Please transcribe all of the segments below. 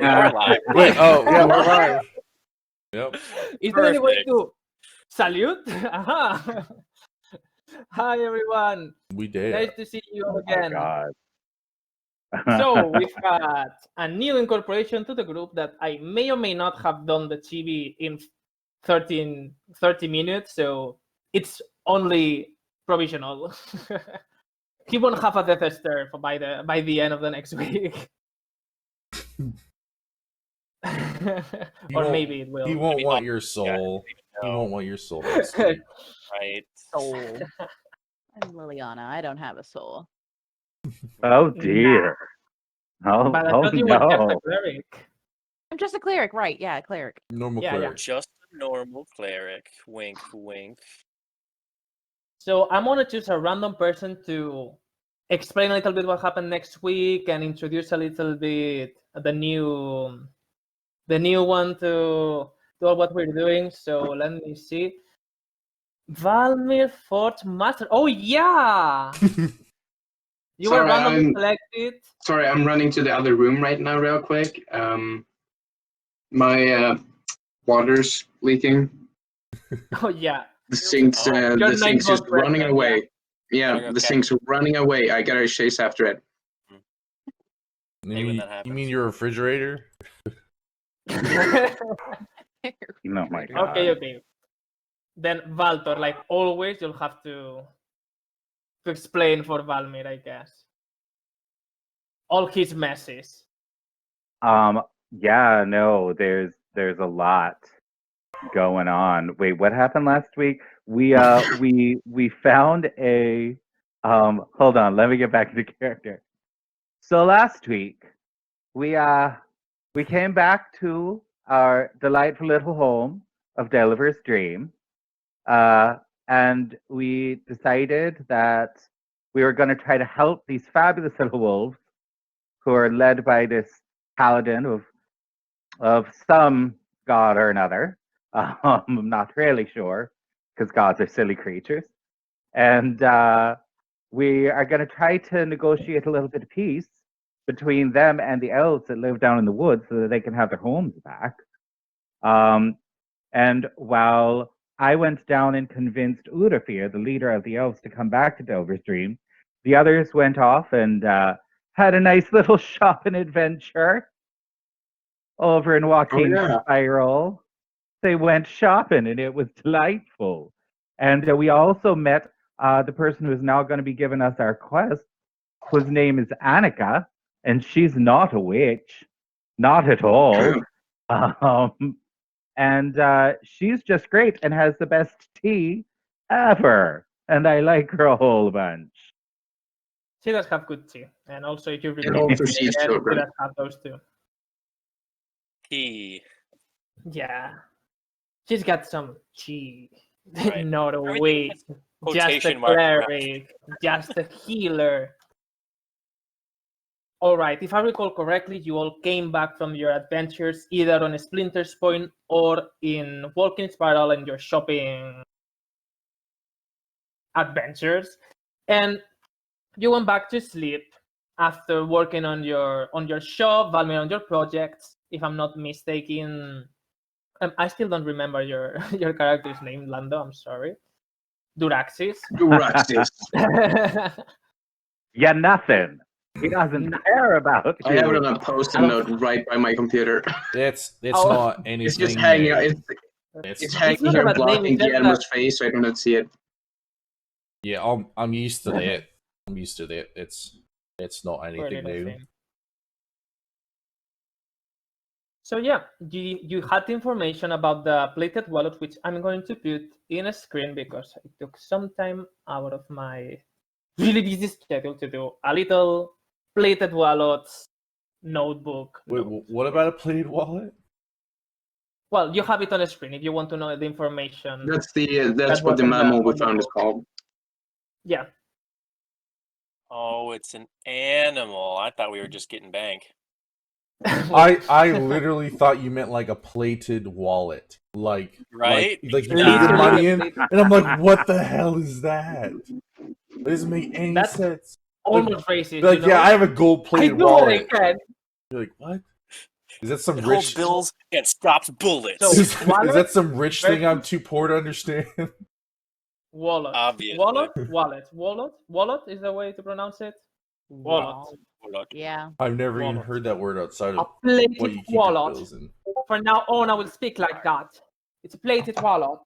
We are live. Wait, oh yeah, we're live. Yep. Is there any way Perfect. to salute? Aha. Hi everyone. We did. Nice to see you Oh again. my god. So we've got a new incorporation to the group that I may or may not have done the TV in 30 minutes, so it's only provisional. He won't have a Death Star by the end of the next week. Or maybe it will. He won't Maybe want not. your soul. He No. won't want your soul. That's Steve. Right. So, I'm Liliana. I don't have a soul. Oh dear. Oh, but I oh thought you were just a no. cleric. I'm just a cleric, right? Yeah, a cleric. Normal Yeah, cleric. Just a normal cleric. Wink, wink. So I'm gonna choose a random person to explain a little bit what happened next week and introduce a little bit the new one to all what we're doing. So let me see. Valmir Fort Master. Oh yeah, you were Sorry, randomly I'm- selected. Sorry, I'm running to the other room right now, real quick. My water's leaking. Oh yeah. The sink's Your the sink's night just mode running present, away. Yeah, Running the okay. sink's running away. I gotta chase after it. Hey, when that You happens. mean your refrigerator? Okay. Oh my god. Okay. Then Valtor, like always, you'll have to explain for Valmir, I guess. All his messes. Yeah, no, there's a lot going on. Wait, what happened last week? We found a hold on, let me get back to character. So last week we came back to our delightful little home of Delver's Dream. And we decided that we were going to try to help these fabulous little wolves who are led by this paladin of some god or another. I'm not really sure, because gods are silly creatures. And we are going to try to negotiate a little bit of peace between them and the elves that live down in the woods so that they can have their homes back. And while I went down and convinced Udafir, the leader of the elves, to come back to Delver's Dream, the others went off and had a nice little shopping adventure over in Joaquin's Spiral. They went shopping and it was delightful. And we also met the person who is now going to be giving us our quest, whose name is Annika, and she's not a witch, not at all. And she's just great and has the best tea ever. And I like her a whole bunch. She does have good tea. And also, if you read And also she's she children. does have those too. Tea. Yeah. She's got some tea. Right. Not a Everything witch. has Just a quotation marks around. cleric. Just a healer. All right, if I recall correctly, you all came back from your adventures either on Splinter's Point or in Walking Spiral and your shopping adventures, and you went back to sleep after working on your shop, Valmir, on your projects. If I'm not mistaken, I still don't remember your character's name, Lando. I'm sorry, Duraxis. Duraxis. Yeah, nothing. He doesn't care about I have it you. on a post-it note right by my computer. It's Oh. not anything. It's just hanging out. It's It's hanging not here about blocking naming, just Guillermo's that- face, so I cannot see it. yeah. I'm used to that. I'm used to that. It's not anything Pretty new. nothing. So yeah, you had information about the plated wallet, which I'm going to put in a screen because I took some time out of my really busy schedule to do a little plated wallets notebook. Wait, note. what about a plated wallet? Well, you have it on the screen if you want to know the information. That's That what the wasn't memo we on the found is book. called. Yeah. Oh, it's an animal. I thought we were just getting bank. I literally thought you meant like a plated wallet, like Right? like you Literally put the money a in, plated- and I'm like, what the hell is that? It doesn't make any That's sense. Almost racist. Like, you know? yeah, I have a gold I plated do what I wallet. can. You're like, what? Is that some It holds rich? bills and stops bullets. So- Is wallet, that some rich thing I'm versus- too poor to understand? Wallet. Obviously. Wallet is the way to pronounce it. Wallet. Yeah. I've never even Wallet. heard that word outside A of what you plated keep your wallet. bills in. From now on, I will speak like that. It's a plated wallet.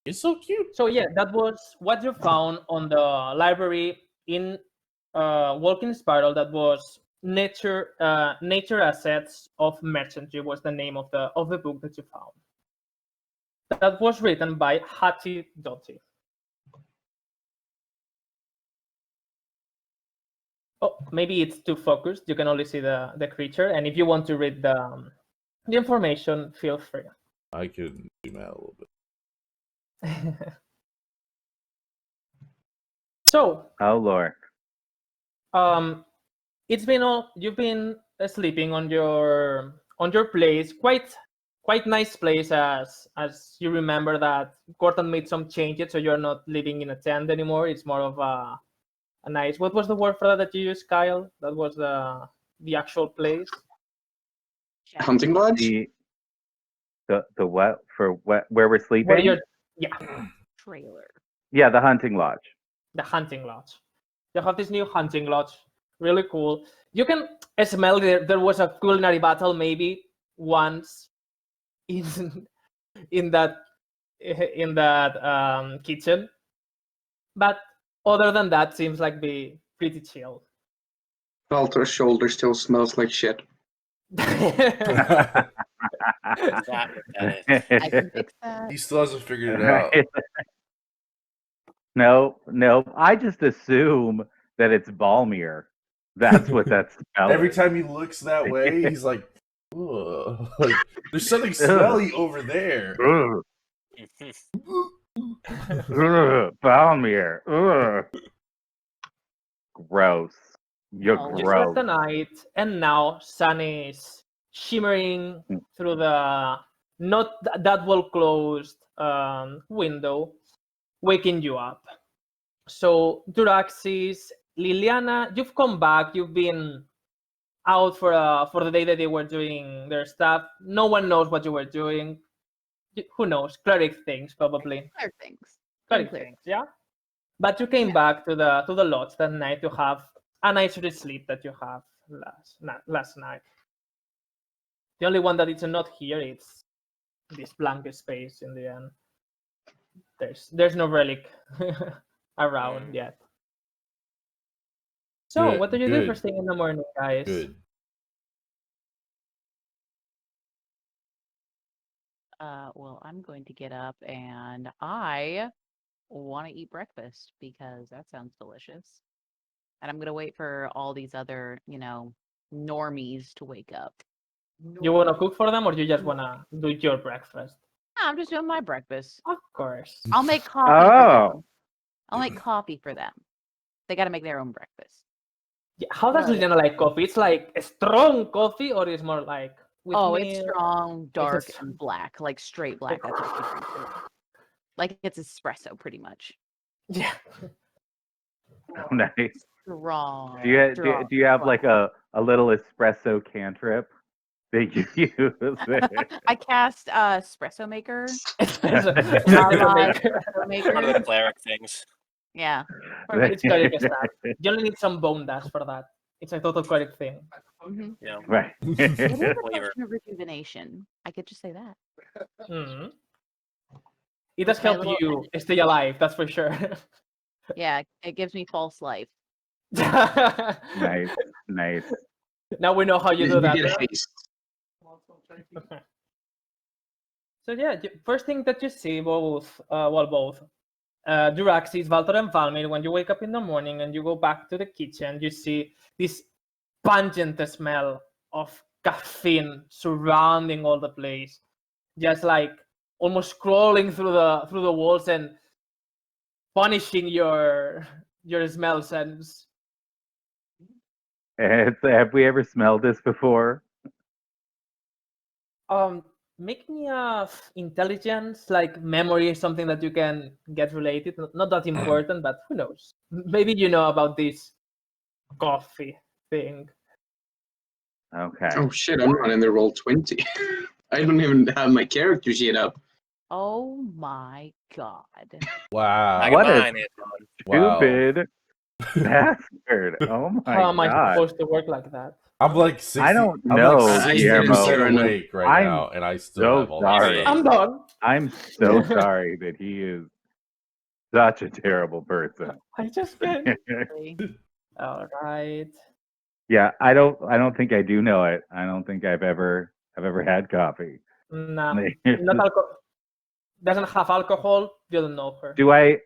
It's so cute. So yeah, that was what you found on the library in Walking Spiral. That was nature assets of merchantry was the name of the book that you found. That was written by Hattie Dottie. Oh, maybe it's too focused. You can only see the creature, and if you want to read the information, feel free. I could zoom out a little bit. So, Oh Lord. it's been you've been sleeping on your place, quite nice place, as you remember that Gordon made some changes, so you're not living in a tent anymore. It's more of a nice. What was the word for that you used, Kyle? That was the actual place. Hunting lodge? The what for what where we're sleeping? Where you're, Trailer. Yeah, the hunting lodge. the hunting lodge. You have this new hunting lodge, really cool. You can smell there was a culinary battle maybe once in that kitchen, but other than that, seems like be pretty chill. Walter's shoulder still smells like shit. That what that is. I can fix that. He still hasn't figured it out. No. I just assume that it's Balmir. That's what that smell Every is. time he looks that way, he's like, ugh. Like, there's something smelly over there. Ugh, Balmir. Ugh. Gross. You're Oh, You gross. slept the night, and now sun is shimmering through the not that well closed window, waking you up. So Duraxis, Liliana, you've come back. You've been out for the day that they were doing their stuff. No one knows what you were doing. Who knows? Cleric things, probably. Clear things. Cleric Clear. things, yeah. But you came back to the lodge that night to have a nicer sleep that you have last night. The only one that is not here is this blank space in the end. There's no relic around yet. So Good, what do you do good. first thing in the morning, guys? Good. Well, I'm going to get up and I want to eat breakfast because that sounds delicious. And I'm going to wait for all these other, normies to wake up. You want to cook for them, or you just want to do your breakfast? I'm just doing my breakfast. Of course. I'll make coffee for Oh. them. I'll make coffee for them. They got to make their own breakfast. Yeah, how does Right. Liliana like coffee? It's like a strong coffee, or is more like with It's milk? strong, dark, It's- and black, like straight black. That's what she drinks it. Like it's espresso, pretty much. Yeah. Nice. Strong. Do you strong do you have black. like a little espresso cantrip that you use? I cast espresso maker. Espresso. Espresso maker. maker. One of the cleric things. Yeah. It's cleric stuff. You only need some bone dash for that. It's a total cleric thing. Mhm. Yeah. Right. It is a Flavor. potion of rejuvenation. I could just say that. Mhm. It does My help little you stay alive, that's for sure. Yeah, it gives me false life. Nice. Nice. Now we know how you do that. get huh? haste. Okay. So yeah, first thing that you see both Duraxis, Valtor, and Valmir, when you wake up in the morning and you go back to the kitchen, you see this pungent smell of caffeine surrounding all the place, just like almost crawling through the walls and punishing your smell sense. Have we ever smelled this before? Make me a intelligence, like memory, something that you can get related. Not that important, but who knows? Maybe you know about this coffee thing. Okay. Oh shit, I'm running the roll 20. I don't even have my character sheet up. Oh my god. Wow. I What got a mine in. Wow. stupid bastard. Oh my How am I god. supposed to work like that? I'm like 60. I don't I'm know, like Guillermo. 60% awake right I'm now, and I still so have all sorry. that. I'm done. I'm so sorry that he is such a terrible person. I just can't. Really. All right. Yeah, I don't think I do know it. I don't think I've ever had coffee. Nah, not alcohol. Doesn't have alcohol. You don't know her. Do I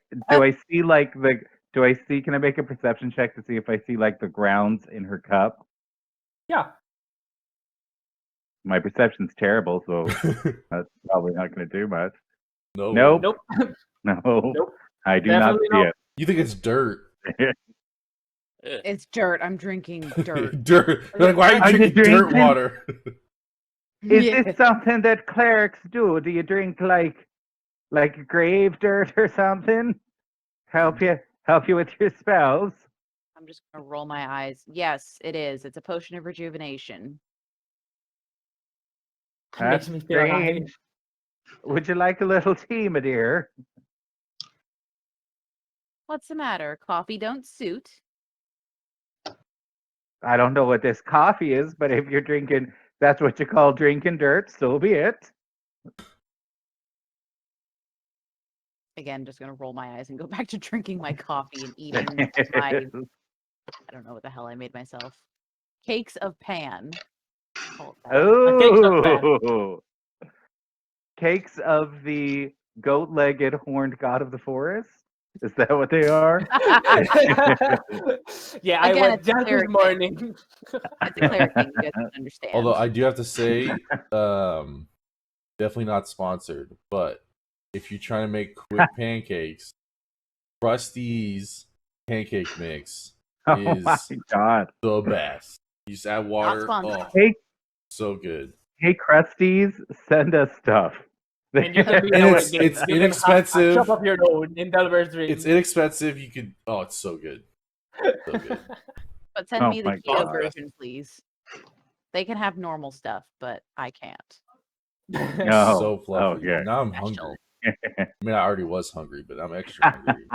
see like can I make a perception check to see if I see like the grounds in her cup? Yeah. My perception's terrible, so that's probably not going to do much. No. Nope. Nope. No, Nope. I do Definitely not not. You think it's dirt? Ugh. It's dirt. I'm drinking dirt. Dirt. You're like, why are Are you you drinking dirt drinking? water? Is Yeah. this something that clerics do? Do you drink like grave dirt or something? Help you with your spells? I'm just gonna roll my eyes. Yes, it is. It's a potion of rejuvenation. It makes me feel alive. Strange. Would you like a little tea, my dear? What's the matter? Coffee don't suit. I don't know what this coffee is, but if you're drinking, that's what you call drinking dirt, so be it. Again, just gonna roll my eyes and go back to drinking my coffee and eating my I don't know what the hell I made myself. Cakes of pan. Call it that. cakes of pan. Oh, cakes of the goat-legged horned god of the forest? Is that what they are? Yeah, I Again, went it's just this cleric morning. It's a cleric thing. You guys don't understand. Although I do have to say, definitely not sponsored. But if you're trying to make quick pancakes, Krusty's pancake mix Oh is my god. the best. You just add water. sponsored. Oh, Hey, so good. hey, Krusties, send us stuff. And you can be And our it's- guest. it's You can have inexpensive. a shop of your own in Delver's Dream. It's inexpensive. You could. Oh, it's so good. So good. But send Oh me the my keto God. version, please. They can have normal stuff, but I can't. No. So fluffy. Oh, yeah. Now I'm Special. hungry. I mean, I already was hungry, but I'm extra hungry.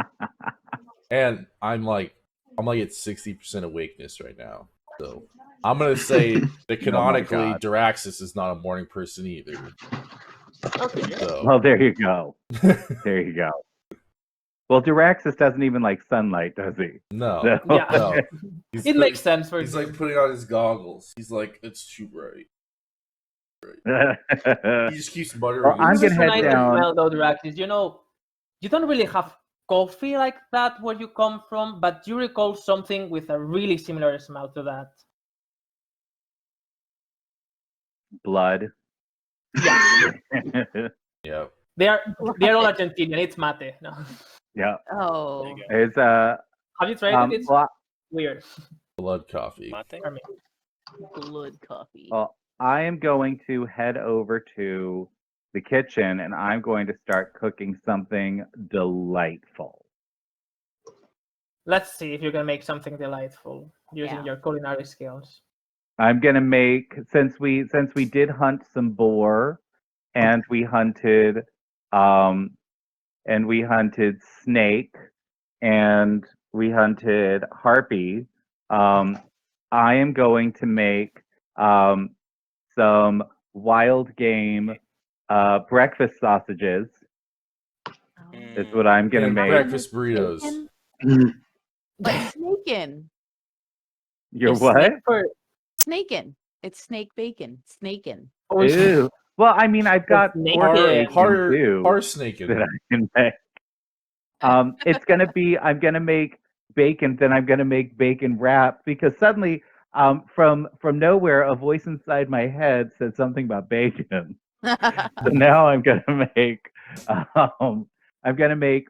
And I'm like at 60% awakeness right now. So I'm gonna say that canonically, God. Diraxis is not a morning person either. Okay. So Well, there you go. There you go. Well, Diraxis doesn't even like sunlight, does he? no, No. Yeah. no. He's It makes sense for He's him. like putting on his goggles. He's like, it's too bright. He just keeps muttering. Well, I'm It's gonna so head nice to down. smell though, Draxis. You know, you don't really have coffee like that where you come from, but you recall something with a really similar smell to that. Blood. Yeah, Yeah. they're all Argentinian. It's mate. No, Yeah. Oh, There you go. It's have you tried it? It's well, weird. Blood coffee. Mate? For me. blood coffee. well, I am going to head over to the kitchen and I'm going to start cooking something delightful. Let's see if you can make something delightful using Yeah. your culinary skills. I'm gonna make since we did hunt some boar and we hunted snake and we hunted harpy. I am going to make some wild game breakfast sausages. Is what I'm gonna And make. breakfast burritos. Bacon? But snakin'. Your It's what? snake for- Snakin'. It's snake bacon. Snakin'. Oh, it's- Ew. Well, I mean, I've got snake pork bacon. bacon too Horse snaking. that I can make. It's gonna be. I'm gonna make bacon. Then I'm gonna make bacon wrap because suddenly, from nowhere, a voice inside my head said something about bacon. So now I'm gonna make. I'm gonna make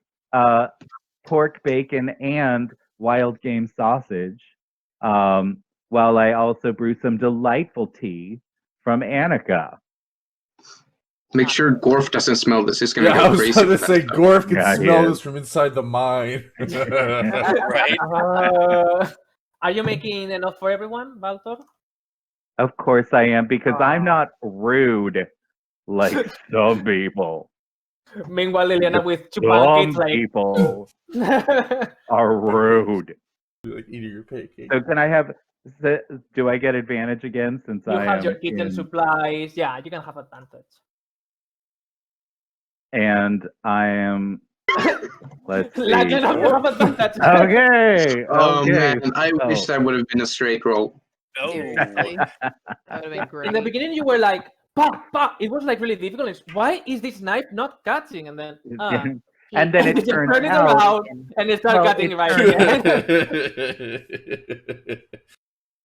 pork bacon and wild game sausage. While I also brew some delightful tea from Annika. Make sure Gorf doesn't smell this. He's gonna Yeah, I go was crazy. about to for say, that. Gorf can Yeah, he smell is. this from inside the mine. Right? Are you making enough for everyone, Baltor? Of course I am, because I'm Aw. not rude like some people. Meanwhile, Liliana with two Some pancakes, like. people are rude. Like eating your pancake. So can I have? Do I get advantage again since You I have am your kitchen in? supplies. Yeah, you can have advantage. And I am. Let's see. Legend of you have advantage. Okay. Oh Okay. man, I so- wish that would have been a straight roll. Oh, Seriously. That would have been great. In the beginning, you were like, "Pa, pa." It was like really difficult. It's, why is this knife not cutting? And then, and then it you turns turn it out. around and it starts Well, cutting it right turns- again.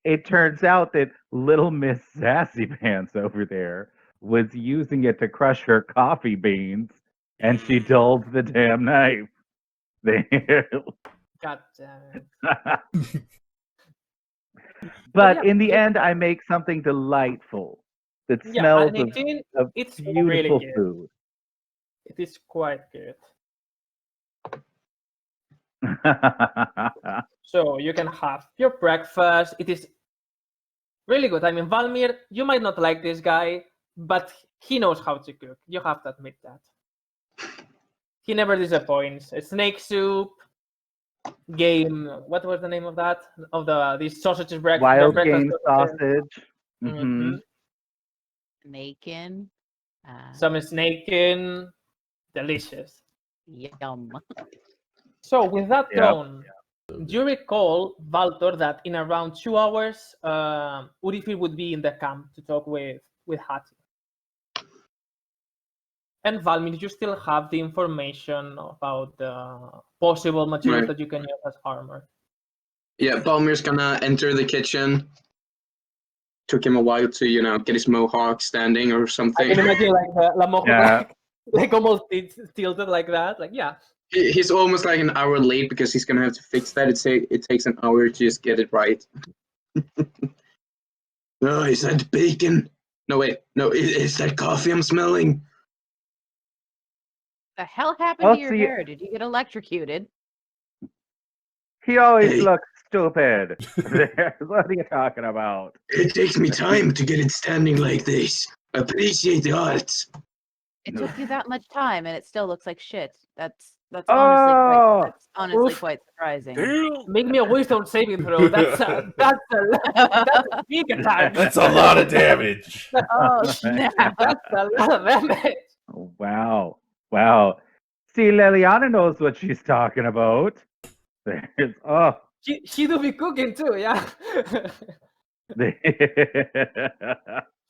It turns out that little Miss Sassy Pants over there was using it to crush her coffee beans, and she dulled the damn knife. God damn it. But yeah, in the it- end, I make something delightful that Yeah, smells and of it's beautiful really good. food. It is quite good. So you can have your breakfast. It is really good. I mean, Valmir, you might not like this guy, but he knows how to cook. You have to admit that. He never disappoints. A snake soup, game. What was the name of that? Of these sausages breakfast. Wild breakfast game sausages. sausage. Mhm. Nakin. Some snake in. Delicious. Yum. So with that Yep. done, do you recall, Valtor, that in around 2 hours, Urifil would be in the camp to talk with Hati? And Valmir, you still have the information about the possible materials Right. that you can use as armor. Yeah, Balmir's gonna enter the kitchen. Took him a while to, get his mohawk standing or I something. can imagine like the La Mojo, Yeah. like almost tilted like that. Like, yeah. He's almost like an hour late because he's gonna have to fix that. It takes an hour to just get it right. Oh, is that bacon? No, wait. No, is that coffee I'm smelling? The hell happened Oh, to your see- hair? Did you get electrocuted? He always Hey. looks stupid. What are you talking about? It takes me time to get it standing like this. Appreciate the art. It took you that much time and it still looks like shit. That's Oh! honestly Oof. quite surprising. damn. Make me a wisdom saving throw. That's a big attack. That's a lot of damage. Oh snap! That's a lot of damage. Wow. Wow. See, Liliana knows what she's talking about. There's, oh. She do be cooking too, yeah.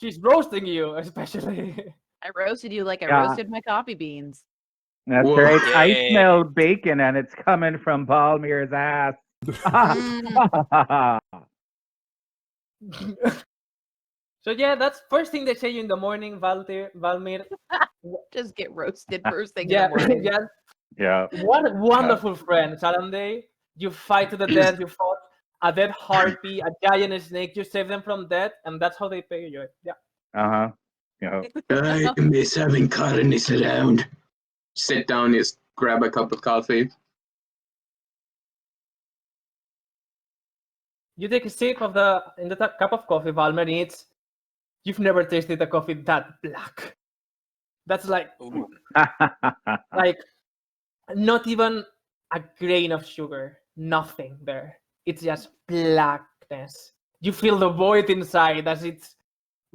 She's roasting you, especially. I roasted you like I Yeah. roasted my coffee beans. That's Whoa. right. I Yeah. smell bacon and it's coming from Balmir's ass. So yeah, that's first thing they say you in the morning, Valmir. Just get roasted first thing Yeah, in the morning. yeah. Yeah. What wonderful friends, aren't they? You fight to the death, you fought a dead harpy, a giant snake, you save them from death, and that's how they pay you. Yeah. Uh-huh. Yeah. I miss having colonists around. Sit down, just grab a cup of coffee. You take a sip of the cup of coffee, Valmir, and it's you've never tasted a coffee that black. That's like Ooh. not even a grain of sugar, nothing there. It's just blackness. You feel the void inside as it's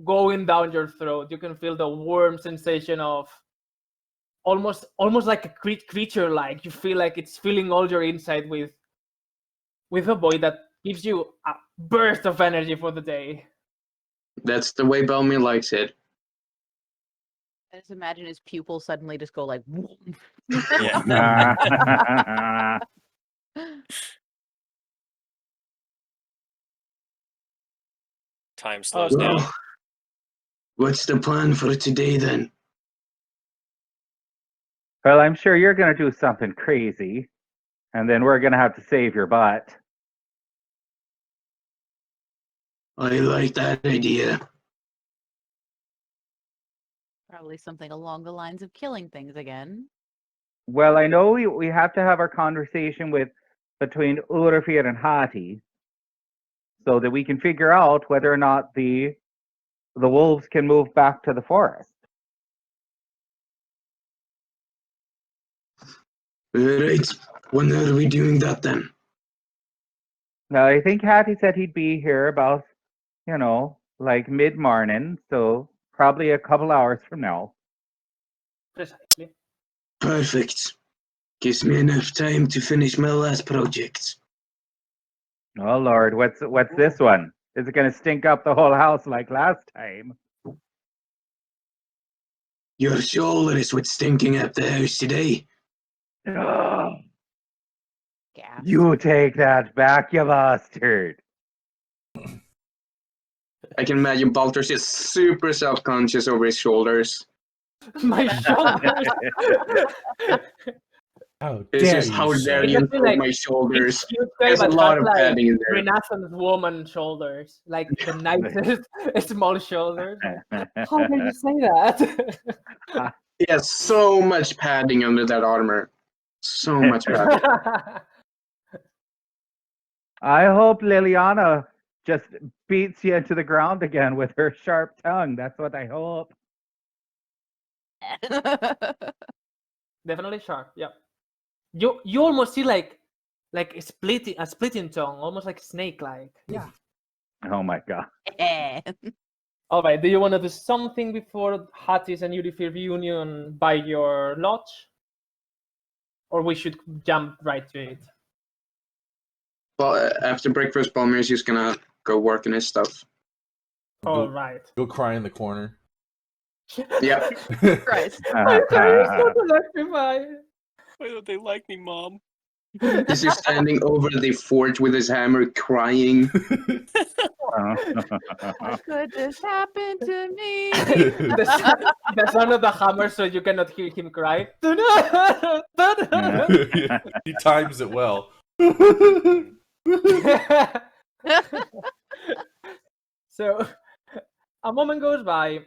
going down your throat. You can feel the warm sensation of almost like a creature. Like you feel like it's filling all your inside with a void that gives you a burst of energy for the day. That's the way Balmir likes it. I just imagine his pupils suddenly just go like. Yeah. Time slows down. Well, what's the plan for today then? Well, I'm sure you're going to do something crazy, and then we're going to have to save your butt. I like that idea. Probably something along the lines of killing things again. Well, I know we have to have our conversation between Urafir and Hati. so that we can figure out whether or not the wolves can move back to the forest. Right. When are we doing that then? Now, I think Hattie said he'd be here about, like mid-morning, so probably a couple hours from now. Precisely. Perfect. Gives me enough time to finish my last project. Oh Lord, what's this one? Is it going to stink up the whole house like last time? Your shoulder is what's stinking up the house today. Gas. You take that back, you bastard. I can imagine Balthus is super self-conscious over his shoulders. My shoulders. How It's dare just you, how sir. dare It you must be insult like- my shoulders. It's cute guy, There's a but lot has of like padding in there. Renaissance woman shoulders, like the nicest small shoulders. How can you say that? He has so much padding under that armor. So much padding. I hope Liliana just beats you into the ground again with her sharp tongue. That's what I hope. Definitely sharp. Yeah. You almost see like a splitting tongue, almost like snake like. Yeah. Oh my god. All right. Do you want to do something before Hattie's and Yurifir reunion by your lodge, or we should jump right to it? Well, after breakfast, Balmir's just gonna go work on his stuff. All Go, right. go cry in the corner. Yeah. Christ. I'm sorry, so electrified. Why don't they like me, Mom? He's just standing over the forge with his hammer, crying. How could this happen to me? The sound of the hammer, so you cannot hear him cry. He times it well. So a moment goes by,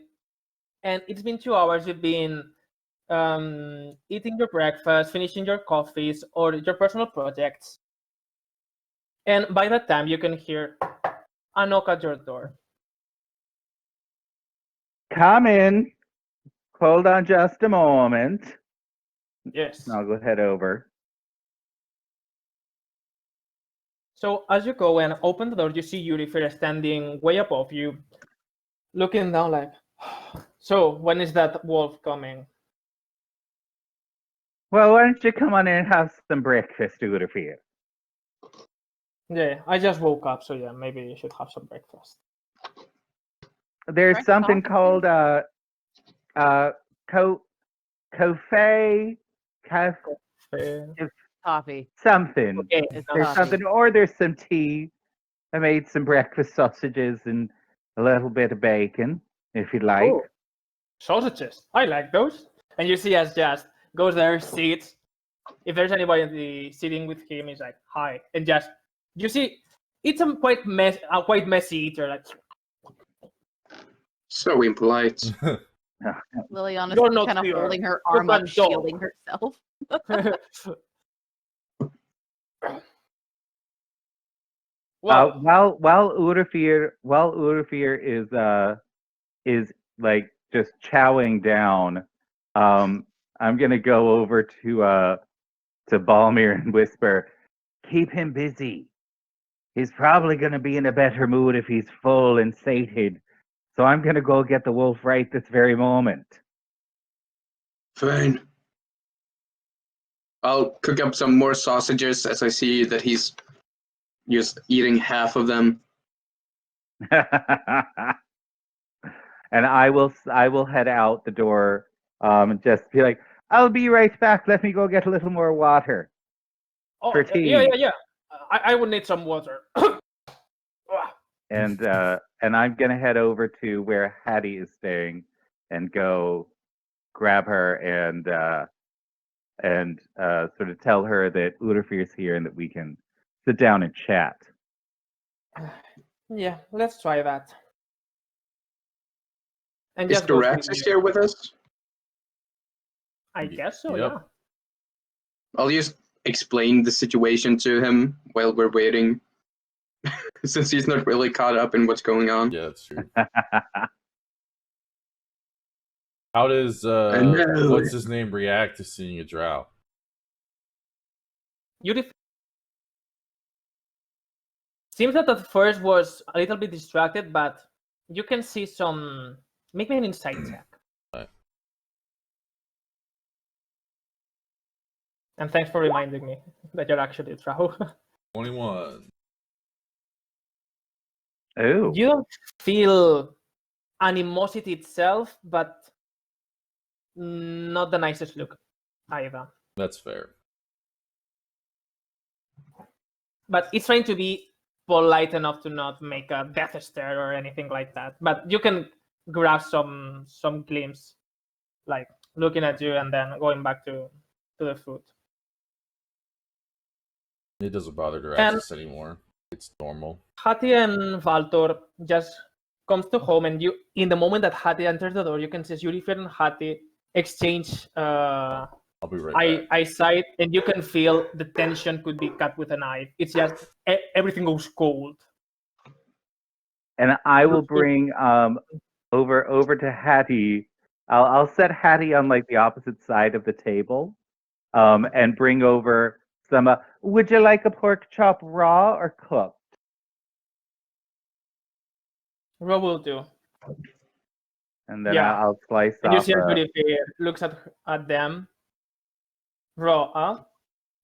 and it's been 2 hours. You've been eating your breakfast, finishing your coffees, or your personal projects. And by that time, you can hear a knock at your door. Come in. Hold on just a moment. Yes. I'll go head over. So as you go and open the door, you see Yurifir standing way above you, looking down like, so when is that wolf coming? Well, why don't you come on in and have some breakfast, Udafir? Yeah, I just woke up, so yeah, maybe you should have some breakfast. There's Breakfast something coffee? called coffee, Coffee. something. Okay, It's There's coffee. something, or there's some tea. I made some breakfast sausages and a little bit of bacon, if you'd like. Oh, sausages. I like those. And you see as just goes there, sits. If there's anybody sitting with him, he's like, hi. And just, you see, it's a quite messy eater. Like, So impolite. Liliana's You're not kind of pure. holding her You're arm up, not dog. shielding herself. well, While Udafir is like just chowing down, I'm gonna go over to Balmir and whisper, keep him busy. He's probably gonna be in a better mood if he's full and sated. So I'm gonna go get the wolf right this very moment. Fine. I'll cook up some more sausages as I see that he's just eating half of them. And I will head out the door. Just be like, I'll be right back. Let me go get a little more water. oh, for tea. yeah. I would need some water. And I'm gonna head over to where Hattie is staying and go grab her and sort of tell her that Udafir's here and that we can sit down and chat. Yeah, let's try that. And Is just goes Durax with you. here with us? I guess so, Yep. yeah. I'll just explain the situation to him while we're waiting. since he's not really caught up in what's going on. Yeah, that's true. How does know. what's his name react to seeing a drow? Yuri seems that at first was a little bit distracted, but you can see some. Make me an insight check. Right. And thanks for reminding me that you're actually a drow. 21. Ooh. You don't feel animosity itself, but not the nicest look either. That's fair. But it's trying to be polite enough to not make a death stare or anything like that. But you can grasp some glimpse, like looking at you and then going back to the food. It doesn't bother to And- access anymore. It's normal. Hattie and Valtor just comes to home, and you, in the moment that Hattie enters the door, you can see Yurifer and Hattie exchange I'll be right back. eyesight, and you can feel the tension could be cut with a knife. It's just everything goes cold. And I will bring over to Hattie. I'll set Hattie on like the opposite side of the table, and bring over some. Would you like a pork chop raw or cooked? Raw will do. And then Yeah. I'll slice And you off. see Yurifer looks at them. Raw,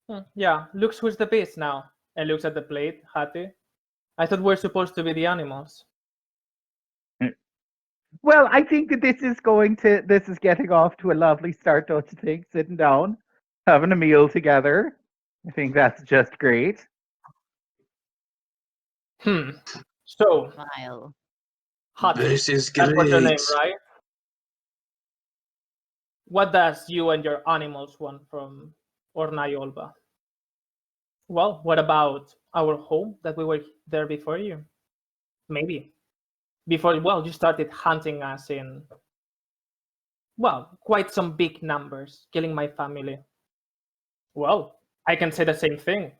huh? Yeah, looks who's the beast now. And looks at the plate, Hattie. I thought we're supposed to be the animals. Well, I think that this is getting off to a lovely start, don't you think? Sitting down, having a meal together. I think that's just great. So, Smile. Hattie, This is that's what's your name, great. right? What does you and your animals want from Ornayolba? Well, what about our home that we were there before you? Maybe. Before, well, you started hunting us in, well, quite some big numbers, killing my family. Well, I can say the same thing.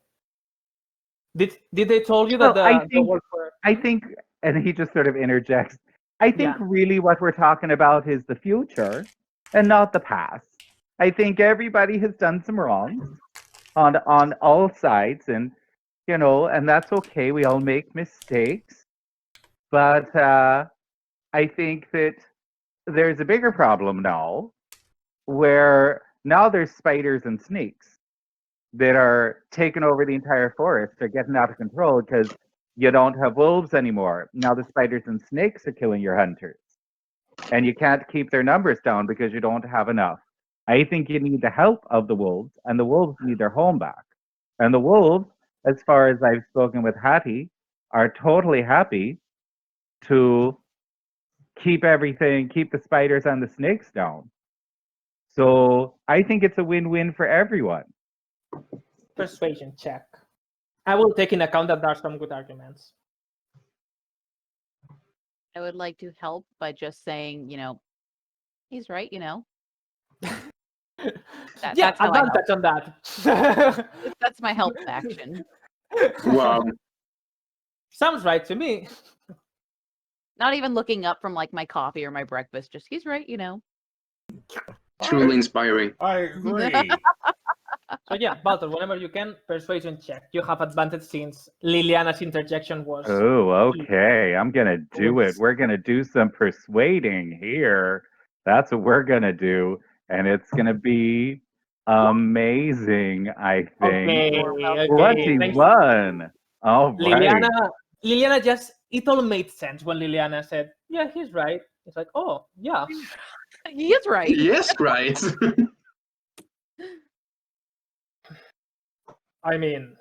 Did they told you that Well, I the think- wolf were... I think, and he just sort of interjects. I think Yeah. really what we're talking about is the future and not the past. I think everybody has done some wrongs on all sides, and and that's okay. We all make mistakes, but I think that there's a bigger problem now, where now there's spiders and snakes that are taking over the entire forest. They're getting out of control because you don't have wolves anymore. Now the spiders and snakes are killing your hunters. And you can't keep their numbers down because you don't have enough. I think you need the help of the wolves, and the wolves need their home back. And the wolves, as far as I've spoken with Hattie, are totally happy to keep the spiders and the snakes down. So I think it's a win-win for everyone. Persuasion check. I will take in account that there are some good arguments. I would like to help by just saying, he's right, Yeah, that's how I help. advantage on that. That's my help action. Wow. Sounds right to me. Not even looking up from like my coffee or my breakfast. Just he's right, Truly inspiring. I agree. So yeah, Baltor, whenever you can, persuasion check. You have advantage since Liliana's interjection was... Oh, okay. I'm going to do it. We're going to do some persuading here. That's what we're going to do. And it's going to be amazing, I think. Okay. 21. All right. Liliana just... It all made sense when Liliana said, yeah, he's right. It's like, oh, yeah. He is right. Yes, right. I mean,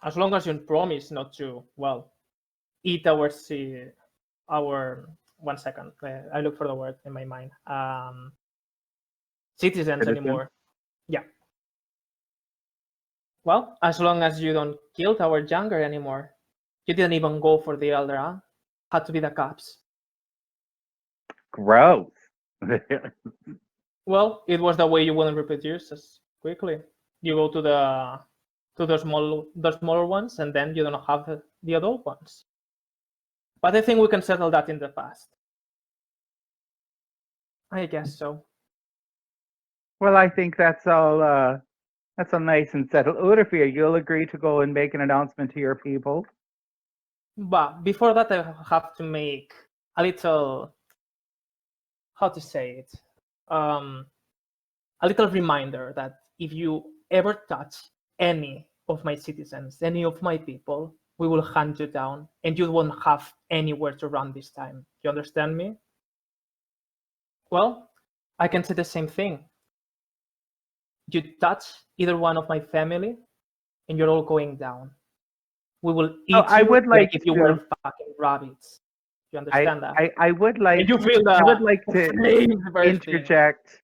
as long as you promise not to, well, eat our 1 second. I look for the word in my mind. Citizens anymore. Yeah. Well, as long as you don't kill our younger anymore. You didn't even go for the elder, huh? Had to be the cops. Gross. Well, it was the way you wouldn't reproduce as quickly. You go to the to the smaller ones, and then you don't have the adult ones. But I think we can settle that in the past. I guess so. Well, I think that's all nice and settled. Udafia, you'll agree to go and make an announcement to your people? But before that, I have to make a little, how to say it, a little reminder that if you ever touch any of my citizens, any of my people, we will hunt you down, and you won't have anywhere to run this time. You understand me? Well, I can say the same thing. You touch either one of my family, and you're all going down. We will eat I you would like if you to- were fucking rabbits. You understand that? I would like. And you feel I would the like to flames bursting. interject.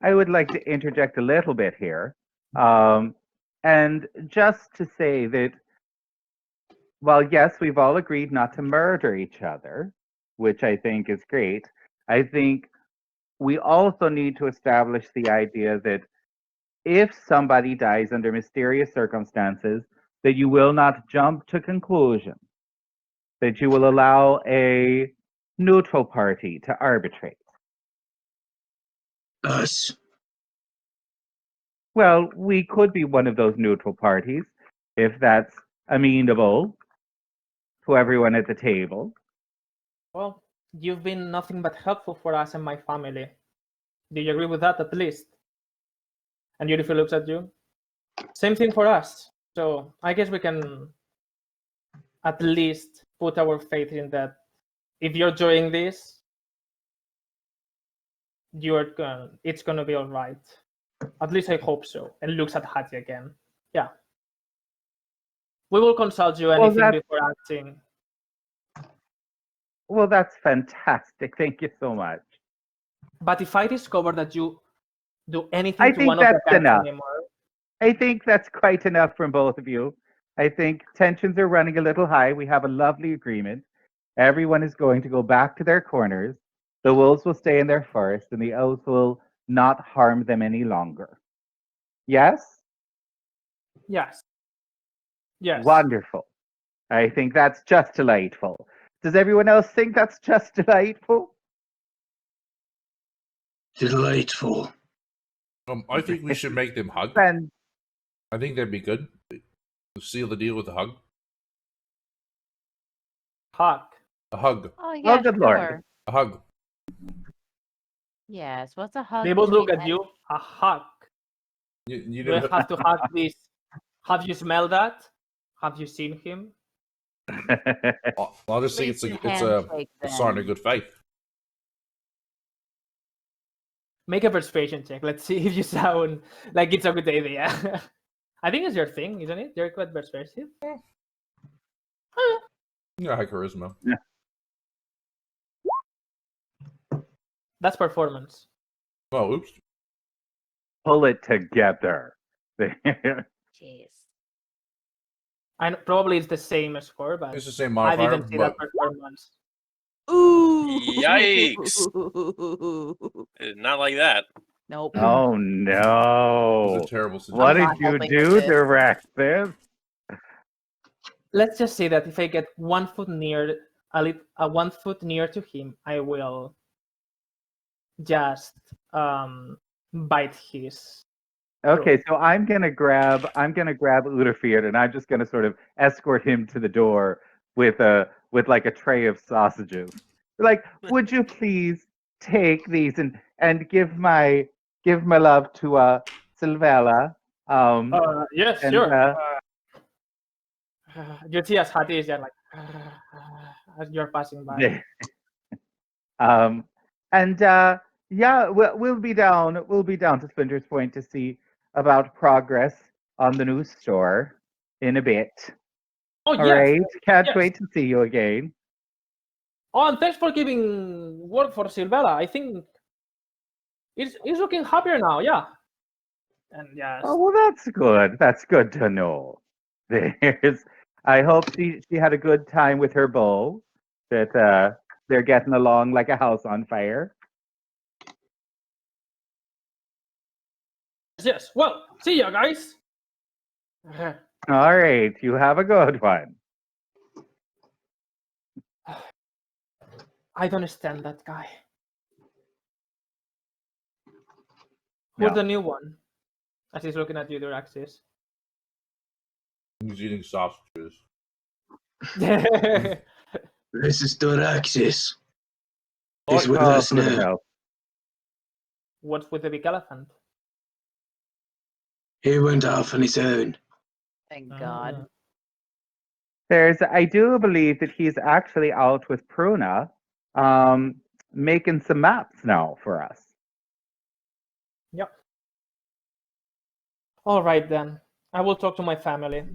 I would like to interject a little bit here, and just to say that, while yes, we've all agreed not to murder each other, which I think is great. I think we also need to establish the idea that if somebody dies under mysterious circumstances, that you will not jump to conclusions, that you will allow a neutral party to arbitrate. Us. Well, we could be one of those neutral parties if that's amenable to everyone at the table. Well, you've been nothing but helpful for us and my family. Do you agree with that at least? And Yurifi looks at you. Same thing for us. So I guess we can at least put our faith in that. If you're doing this, it's gonna be all right. At least I hope so. And looks at Hattie again. Yeah. We will consult you anything before acting. Well, that's fantastic. Thank you so much. But if I discover that you do anything I to think one of the that's cats enough. anymore, I think that's quite enough from both of you. I think tensions are running a little high. We have a lovely agreement. Everyone is going to go back to their corners. The wolves will stay in their forest, and the elves will not harm them any longer. Yes? yes. Yes. Wonderful. I think that's just delightful. Does everyone else think that's just delightful? Delightful. I think we should make them hug. And I think that'd be good. Seal the deal with a hug. Hug. A hug. Oh yeah, good sure. Lord. A hug. Yes. What's a hug? They both look between at you. A hug. You Do I know, have to hug this? Have you smelled that? Have you seen him? I'll just say At it's least a handshake sign of then. good faith. Make a persuasion check. Let's see if you sound like it's a good idea. I think it's your thing, isn't it? You're quite persuasive. Yeah, high charisma. That's performance. Oh, oops. pull it together. Jeez. And probably it's the same score, but It's the same I modifier, didn't see but that performance. Ooh. Yikes. Not like that. Nope. Oh it was no! a terrible situation. What I'm did not you helping do, with this. Directives? Let's just say that if I get 1 foot near, 1 foot near to him, I will just bite his. Okay, so I'm gonna grab Uderfield, and I'm just gonna sort of escort him to the door with like a tray of sausages. Like, would you please take these and give my love to Silvella? Yes, and, sure. You see as Hattie is there like as you're passing by. Yeah, we'll be down to Splinter's Point to see about progress on the new store in a bit. Oh, All yes. right, can't yes. wait to see you again. Oh, and thanks for giving work for Silvella. I think it's looking happier now, yeah. And yes. Oh well, that's good. That's good to know. I hope she had a good time with her beau. That they're getting along like a house on fire. Yes. Well, see ya, guys. All right, you have a good one. I don't understand that guy. Who's No. the new one? As he's looking at you, Duraxis. He's eating sausages. This is Doraxis. He's Oh, with us Good now. help. What's with the big elephant? He went off on his own. Thank God. I do believe that he's actually out with Pruna, making some maps now for us. Yep. All right then. I will talk to my family.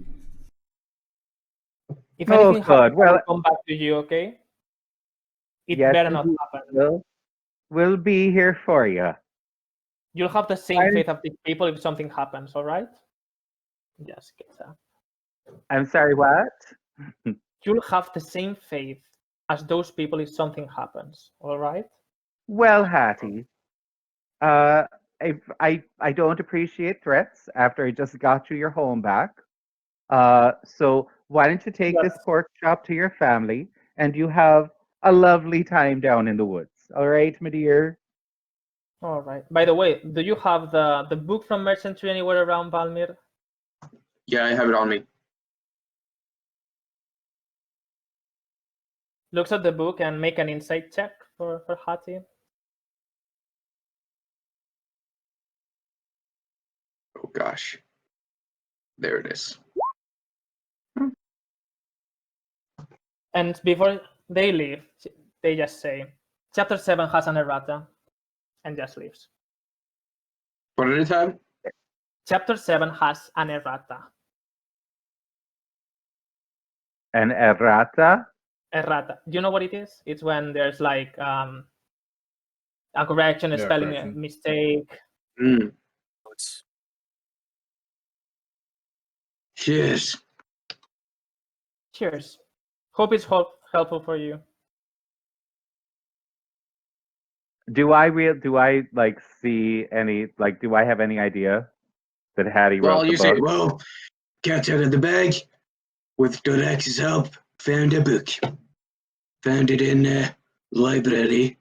If Oh, anything happens, good. I Well, will come back to you. Okay? It yes, better not indeed. happen. We'll be here for you. You'll have the same faith of these people if something happens. All right? Yes, get that. I'm sorry, what? You'll have the same faith as those people if something happens. All right? Well, Hattie, I don't appreciate threats after I just got you your home back. So why don't you take this Yes. pork chop to your family and you have a lovely time down in the woods. All right, my dear? All right. By the way, do you have the book from Merchantry anywhere around Valmir? Yeah, I have it on me. Looks at the book and make an insight check for Hattie. Oh gosh. There it is. And before they leave, they just say, Chapter 7 has an errata, and just leaves. What did it have? Chapter 7 has an errata. An errata? Errata. Do you know what it is? It's when there's like a correction, a Yeah, spelling correction. mistake. Mm. It's Yes. Cheers. Hope it's helpful for you. Do I like see any like do I have any idea that Hattie Well, wrote the you say, book? well, got out of the bag. With Dorax's help, found a book. Found it in the library.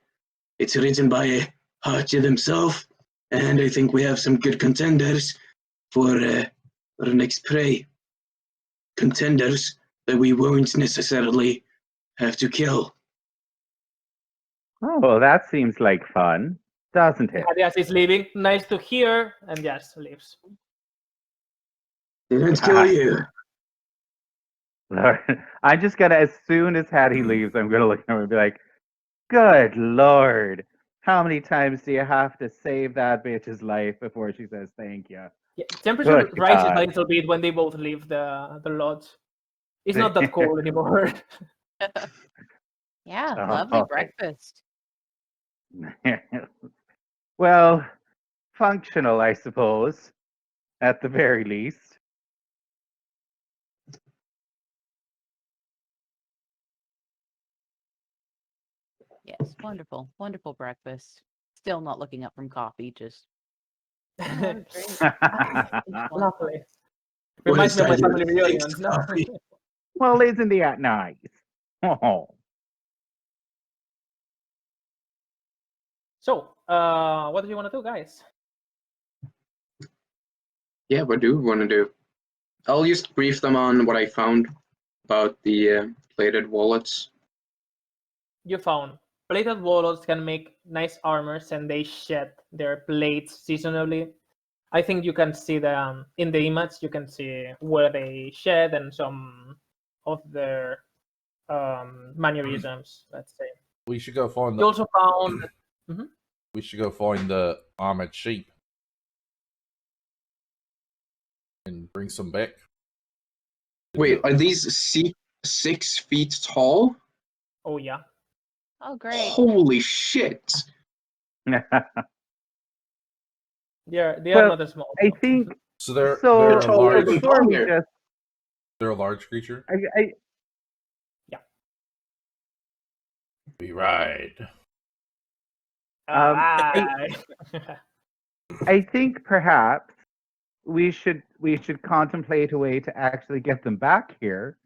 It's written by Hachi himself, and I think we have some good contenders for our next prey. Contenders that we won't necessarily have to kill. Oh, well, that seems like fun, doesn't it? Hadias is leaving. Nice to hear, and just leaves. Let's kill you. Lord, I'm just gonna, as soon as Hattie leaves, I'm gonna look at him and be like, "Good Lord, how many times do you have to save that bitch's life before she says thank you?" Yeah, temperature Good rises God. a little bit when they both leave the lodge. It's not that cold anymore. Yeah, Oh, lovely okay. breakfast. Well, functional, I suppose, at the very least. Yes, wonderful, wonderful breakfast. Still not looking up from coffee, just great. Lovely. What Reminds is me of my that? family Iced reunions. No? coffee? Well, isn't that nice? Oh. So, what do you want to do, guys? Yeah, what do we want to do? I'll just brief them on what I found about the plated wallets. You found plated warlords can make nice armors and they shed their plates seasonally. I think you can see them in the image. You can see where they shed and some of their mannerisms, let's say. We should go find You the. also found. Mhm. We should go find the armored sheep and bring some back. Wait, are these 6 feet tall? Oh yeah. Oh, great. Holy shit! They are Well, not small. I think So they're so. they're a taller large. than Before we Palmer. just, They're a large creature. I We ride. Alright. I think perhaps we should contemplate a way to actually get them back here.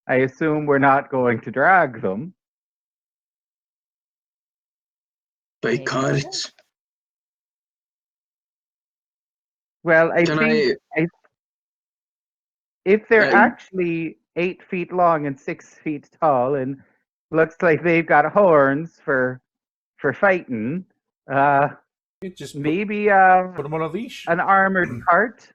I assume we're not going to drag them. By Maybe we should. carts. Well, I Can think if they're Um, actually 8 feet long and 6 feet tall, and looks like they've got horns for fighting, You just maybe put them on a leash. an armored cart.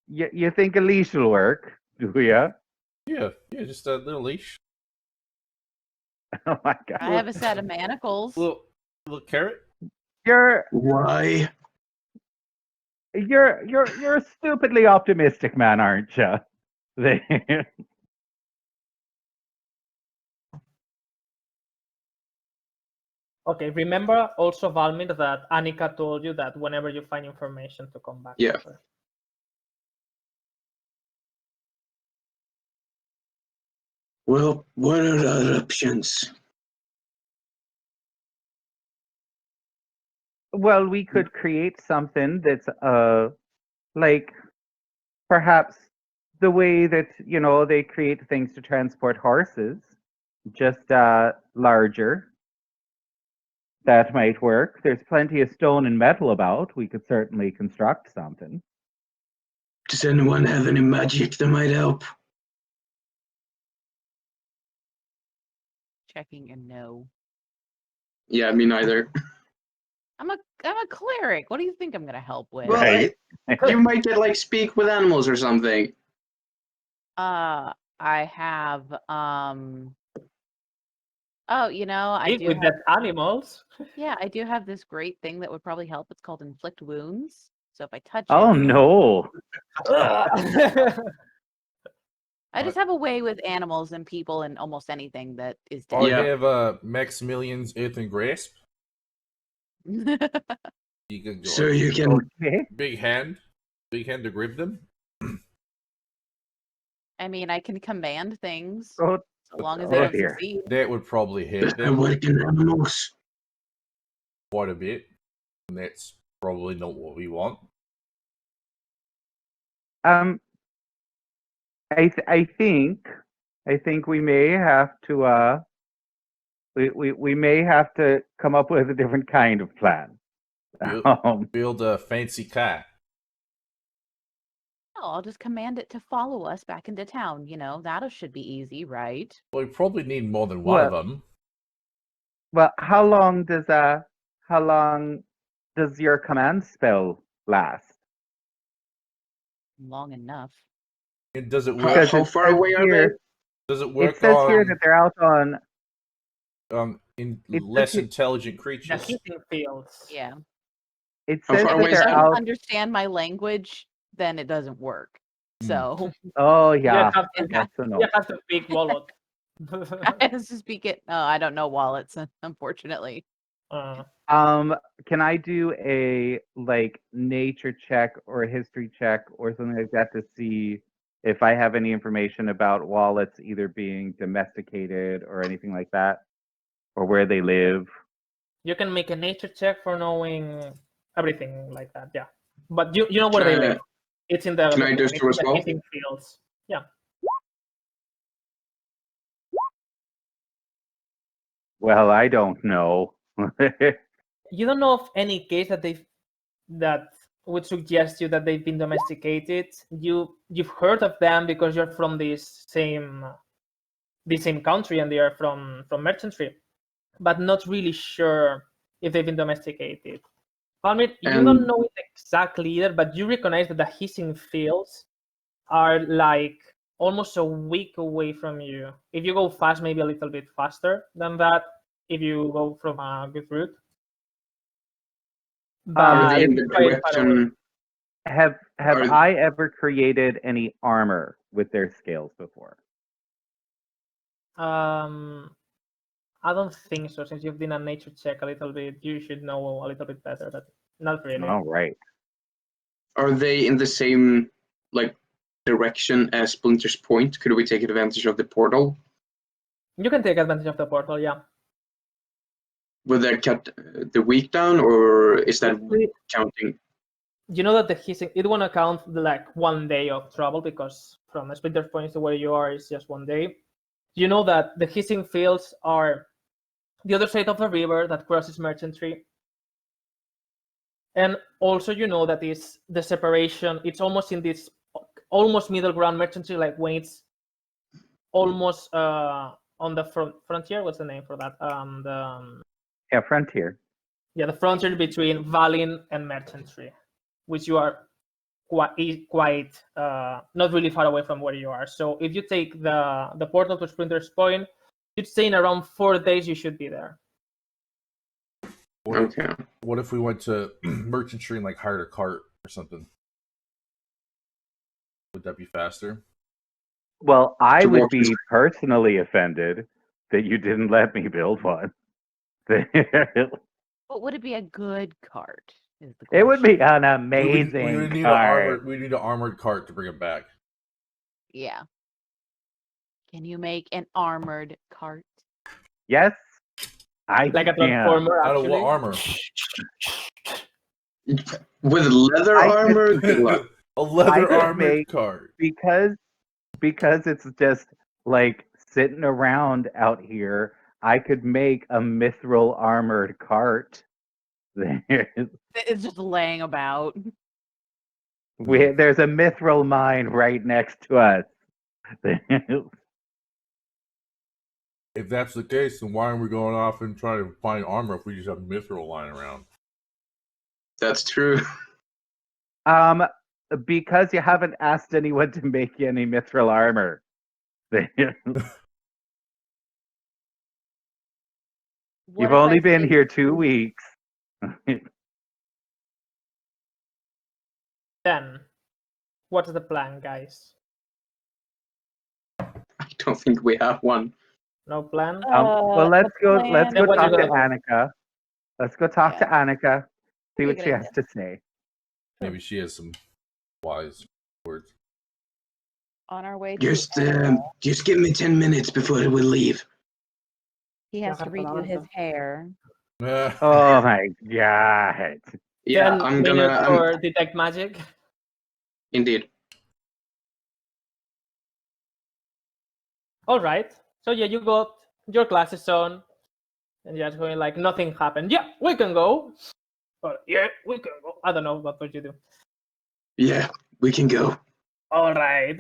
You think a leash will work, do ya? Yeah, just a little leash. Oh my god! I have a set of manacles. Little carrot. You're why? a stupidly optimistic man, aren't you? Okay, remember also, Valmir, that Annika told you that whenever you find information to come back. Yeah. to her. Well, what are the other options? Well, we could create something that's like perhaps the way that they create things to transport horses, just larger. That might work. There's plenty of stone and metal about. We could certainly construct something. Does anyone have any magic that might help? Checking and no. Yeah, me neither. I'm a cleric. What do you think I'm gonna help with? Well, Right. you might get like speak with animals or something. I have oh, I Live do with have, the animals. yeah, I do have this great thing that would probably help. It's called inflict wounds. So if I touch Oh it, no! I just have a way with animals and people and almost anything that is Or Yeah. have Maximilian's earthen grasp. dead. You can go So you can. Okay. big hand to grip them. I mean, I can command things Oh, so long as oh they don't dear. succeed. That would probably hit Does that them work in animals? quite a bit, and that's probably not what we want. I think we may have to we may have to come up with a different kind of plan. Build a fancy car. No, I'll just command it to follow us back into town. That should be easy, right? Well, we probably need more than one of them. Well, how long does your command spell last? Long enough. And does it How, work? Because how it far says away are they? here- Does it It work says here on that they're out on. in It less says- intelligent The creatures? heating fields. Yeah. It How says far that away is If they're it that? doesn't out. understand my language, then it doesn't work. Hmm. So Oh You yeah, have to, that's a no. you have to pick wallet. I have to speak it. Oh, I don't know wallets, unfortunately. Can I do a nature check or a history check or something like that to see if I have any information about wallets either being domesticated or anything like that, or where they live? You can make a nature check for knowing everything like that. Yeah, but you know where they Can I- live. It's in the. can I do it's so in as the well? heating fields. Yeah. Well, I don't know. You don't know of any case that would suggest you that they've been domesticated. You've heard of them because you're from this same country and they are from merchantry, but not really sure if they've been domesticated. Palmir, you don't know it exactly either, but you recognize that the hissing fields are like almost a week away from you. If you go fast, maybe a little bit faster than that. If you go from a good route. Are But they in it's the quite far away. direction? Have Are- I ever created any armor with their scales before? I don't think so. Since you've done a nature check a little bit, you should know a little bit better, but not really. All right. Are they in the same direction as Splinter's Point? Could we take advantage of the portal? You can take advantage of the portal, yeah. Would that cut the week down, or is that Actually, counting? you know that the hissing, it won't account like 1 day of travel, because from a splinter point to where you are is just 1 day. You know that the hissing fields are the other side of the river that crosses Merchantry. And also you know that is the separation, it's almost in this almost middle ground Merchantry, like when it's almost on the frontier. What's the name for that? Yeah, Frontier. Yeah, the frontier between Valin and Merchantry, which you are quite not really far away from where you are. So if you take the portal to Splinter's Point, you'd say in around 4 days you should be there. Okay. What if we went to Merchantry and like hired a cart or something? Would that be faster? Well, I To would walk this- be personally offended that you didn't let me build one. But would it be a good cart? Is the It would be question. an We amazing would need cart. we need an armored cart to bring it back. Yeah. Can you make an armored cart? Yes, I Like a can. transformer, Out of actually. what armor? With leather I could- armor? Good luck. A leather could armored make- cart. Because it's just like sitting around out here, I could make a mithril armored cart. It's just laying about. There's a mithril mine right next to us. If that's the case, then why aren't we going off and trying to find armor if we just have mithril lying around? That's true. Because you haven't asked anyone to make you any mithril armor. What You've if only I been say- here 2 weeks. Then, what's the plan, guys? I don't think we have one. No plan? Well, let's the go. plan- Let's Then go what talk you to gonna do? Annika. Let's go talk to Yeah. Annika. See What are what you she gonna has to say. Maybe she has some wise words. On our way to Just give me 10 minutes before we leave. he has to redo his hair. Oh my god. Yeah, Then I'm minutes gonna. for detect magic. Indeed. All right. So yeah, you got your classes on, and you're just going like nothing happened. Yeah, we can go. Or yeah, we can go. I don't know what would you do. Yeah, we can go. All right.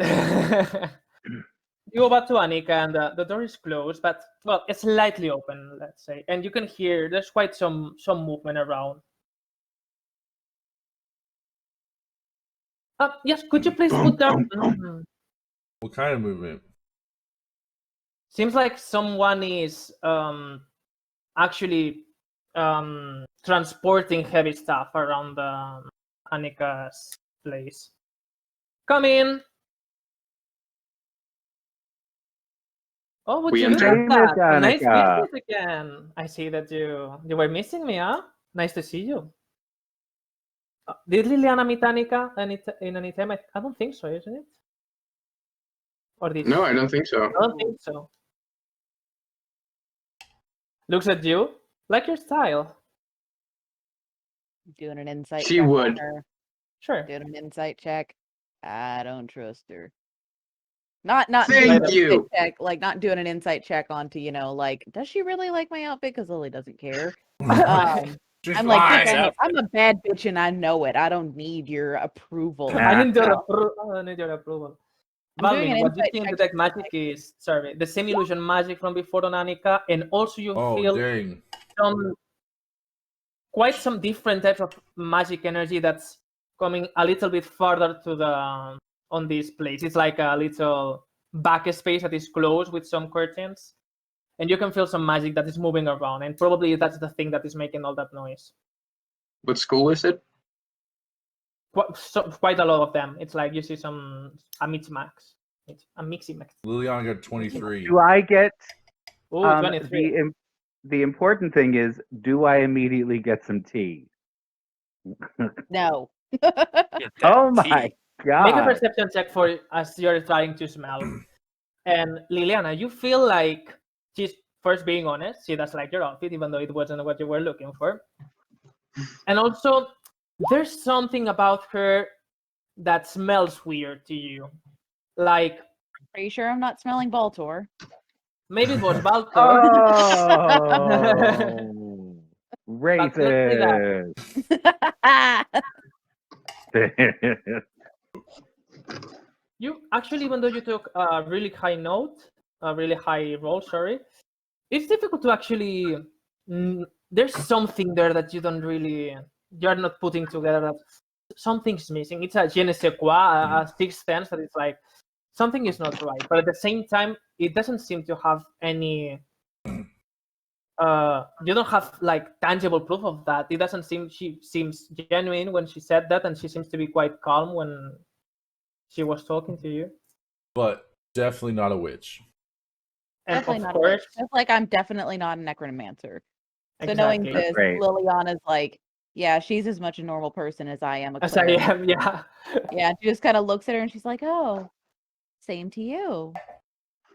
You go back to Annika, and the door is closed, but well, it's slightly open, let's say, and you can hear there's quite some movement around. Yes, could you please put down? What kind of movement? Seems like someone is actually transporting heavy stuff around Annika's place. Come in. Oh, would We you enter. look at that? Hey, Nice Miss Annika. business again. I see that you were missing me, huh? Nice to see you. Did Liliana meet Annika in any time? I don't think so, isn't it? Or did No, she? I don't think so. I don't think so. Looks at you, like your style. Doing an insight She check on would. her. Sure. Doing an insight check. I don't trust her. Not doing Thank an you. insight check, like not doing an insight check onto, like, does she really like my outfit? Because Lily doesn't care. She's I'm like, lying. bitch, I'm a bad bitch and I know it. I don't need your approval. I need your approval. I'm doing Valmin, an what you insight think check detect magic is, sorry, the same illusion magic from before on Annika, and also you Oh feel dang! quite some different types of magic energy that's coming a little bit further to the on this place. It's like a little back space that is closed with some curtains, and you can feel some magic that is moving around, and probably that's the thing that is making all that noise. What school is it? Quite a lot of them. It's like you see a mixy max. It's a mixy max. Liliana got 23. Do I get Oh, 23. the important thing is, do I immediately get some tea? No. Oh my god. Make a perception check for as you're trying to smell. And Liliana, you feel like she's first being honest, she does like your outfit, even though it wasn't what you were looking for. And also, there's something about her that smells weird to you. Like, Are you sure I'm not smelling Baltor? maybe it was Baltor. Oh, But let's say that. racist. You actually, even though you took a really high roll, sorry, it's difficult to actually. There's something there that you're not putting together. That something's missing. It's a je ne sais quoi, a sixth sense that it's like something is not right. But at the same time, it doesn't seem to have any. You don't have like tangible proof of that. It doesn't seem. She seems genuine when she said that, and she seems to be quite calm when she was talking to you. But definitely not a witch. And Definitely of not a witch. course, Just like I'm definitely not a necromancer. So knowing exactly. this, Great. Liliana's like, yeah, she's as much a normal person as I am a As I cleric. am, yeah. Yeah, she just kind of looks at her and she's like, oh, same to you.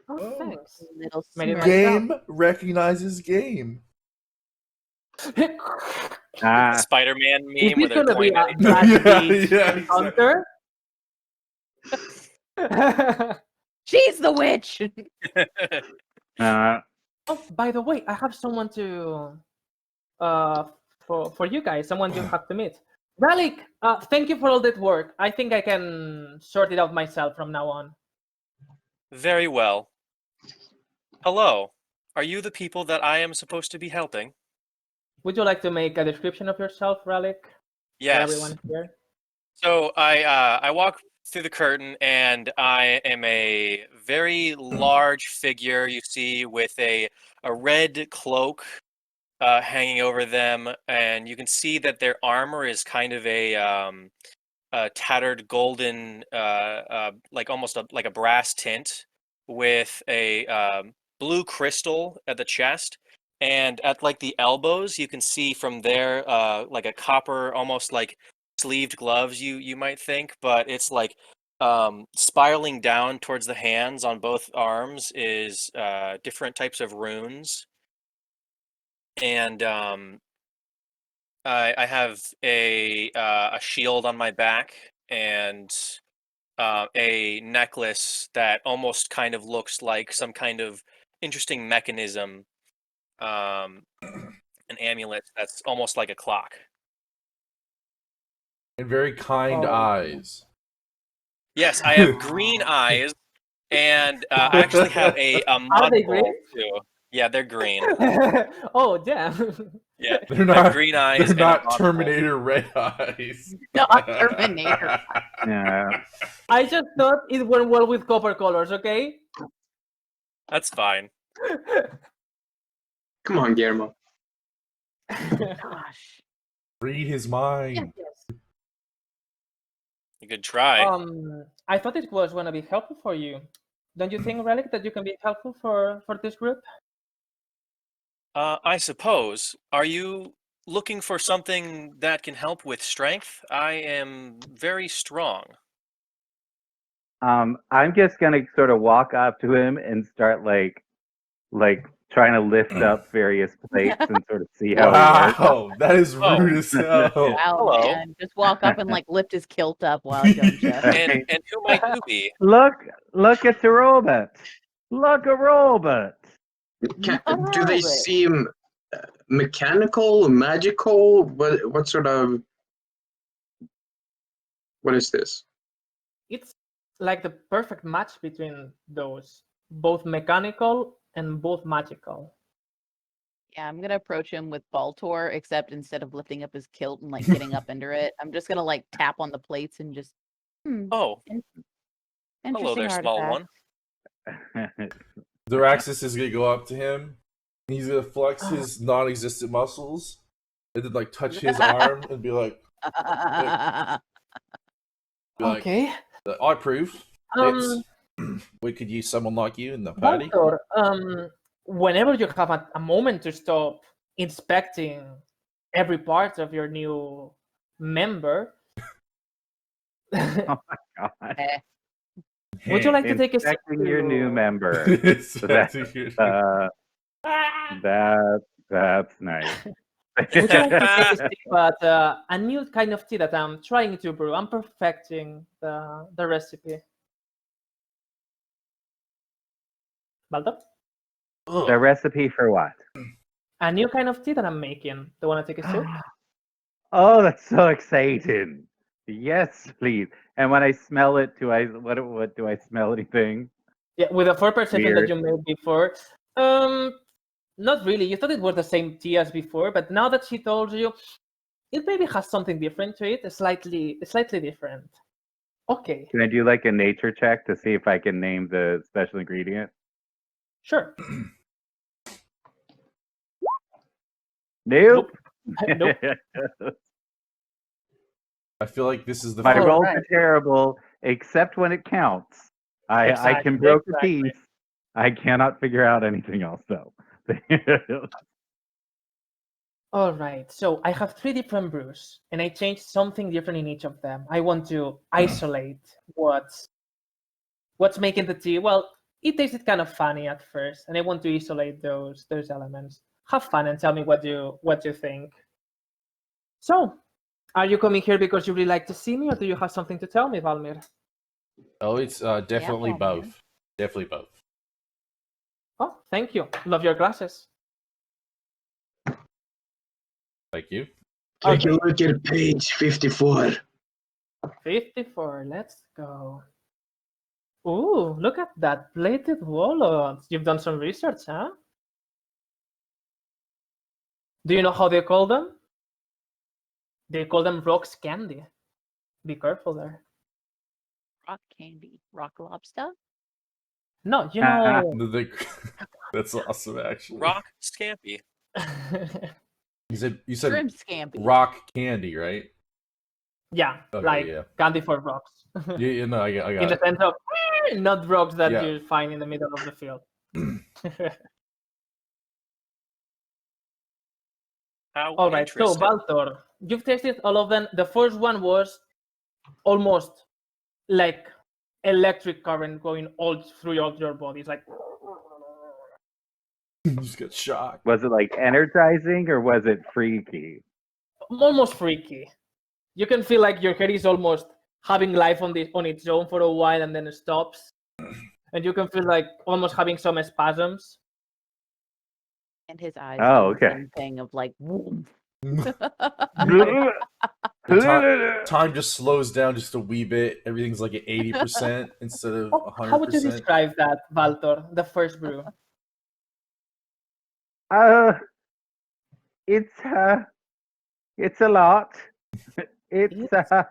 Oh, thanks. Little Made it smirk. Game recognizes game. Ah, Spider-Man Is meme where this they're gonna be pointing a at each other. Black Yeah, Beach yeah, Hunter? She's the witch. uh, Oh, by the way, I have someone to for you guys, someone you have to meet. Relic, thank you for all that work. I think I can sort it out myself from now on. Very well. Hello. Are you the people that I am supposed to be helping? Would you like to make a description of yourself, Relic? For Yes. everyone here. So I walk through the curtain and I am a very large figure you see with a red cloak hanging over them, and you can see that their armor is kind of a tattered golden like almost like a brass tint with a blue crystal at the chest, and at like the elbows you can see from there like a copper almost like sleeved gloves you might think, but it's like spiraling down towards the hands on both arms is different types of runes, and I have a shield on my back and a necklace that almost kind of looks like some kind of interesting mechanism, an amulet that's almost like a clock. And very kind Oh. eyes. Yes, I have green eyes, and I actually have a Are they monocle green? too. Yeah, they're green. Oh, damn. Yeah, They're I have not green eyes. They're and a not monocle. Terminator red eyes. Not Terminator. yeah. I just thought it went well with copper colors, okay? That's fine. Come on, Guillermo. Gosh. Read his mind. Yes. You could try. I thought it was gonna be helpful for you. Don't you think, Relic, that you can be helpful for this group? I suppose. Are you looking for something that can help with strength? I am very strong. I'm just gonna sort of walk up to him and start like trying to lift up various plates and sort of see how it works. Wow, that is Oh. rude as hell. Wow, Hello. man. Just walk up and like lift his kilt up while he does Jeff. And who might you be? Look at the robot. Look a robot. Do they seem mechanical, magical? What sort of? What is this? It's like the perfect match between those, both mechanical and both magical. Yeah, I'm gonna approach him with Baltor, except instead of lifting up his kilt and like getting up under it, I'm just gonna like tap on the plates and just Oh, hello interesting there, small artifact. one. Doraxis is gonna go up to him. He's gonna flex his non-existent muscles and then like touch his arm and be like, Okay. I approve. Um, We could use someone like you in the party. Baltor, whenever you have a moment to stop inspecting every part of your new member, Oh my god. would you like to take a sip Inspecting your new to- member. It's That's, That's nice. Would you like to taste it? But a new kind of tea that I'm trying to brew. I'm perfecting the recipe. Baldo? The recipe for what? A new kind of tea that I'm making. Do you want to take a sip? Oh, that's so exciting! Yes, please. And when I smell it, what do I smell anything? Yeah, with the 4% that Weird. you made before. Not really. You thought it was the same tea as before, but now that she told you, it maybe has something different to it. Slightly different. Okay, Can I do like a nature check to see if I can name the special ingredient? sure. Nope. Nope. I feel like this is the My All rolls right. are terrible, except when it counts. I Exactly, can broker exactly. peace. I cannot figure out anything else though. All right. So I have 3 different brews, and I changed something different in each of them. I want to isolate what's making the tea. Well, it tasted kind of funny at first, and I want to isolate those elements. Have fun and tell me what you think. So, are you coming here because you really like to see me, or do you have something to tell me, Valmir? Oh, it's definitely well, both. man. Definitely both. Oh, thank you. Love your glasses. Thank you. Take a Okay. look at page 54. 54. Let's go. Ooh, look at that plated walnuts. You've done some research, huh? Do you know how they call them? They call them rocks candy. Be careful there. Rock candy, rock lobster. No, you know. That's awesome, actually. Rock Scampi. You said Shrimp scampi. rock candy, right? Yeah, Okay, like yeah. candy for rocks. Yeah, no, I got In the it. sense of not rocks that Yeah. you find in the middle of the field. How All right, so interesting. Baltor, you've tasted all of them. The first one was almost like electric current going all through your body. It's like You just got shocked. Was it like energizing or was it freaky? almost freaky. You can feel like your head is almost having life on its own for a while and then it stops. And you can feel like almost having some spasms. And his eyes Oh, do the okay. same thing of like, whoom. Time just slows down just a wee bit. Everything's like at 80% instead of 100%. How would you describe that, Valtor, the first brew? It's a lot. It's It's a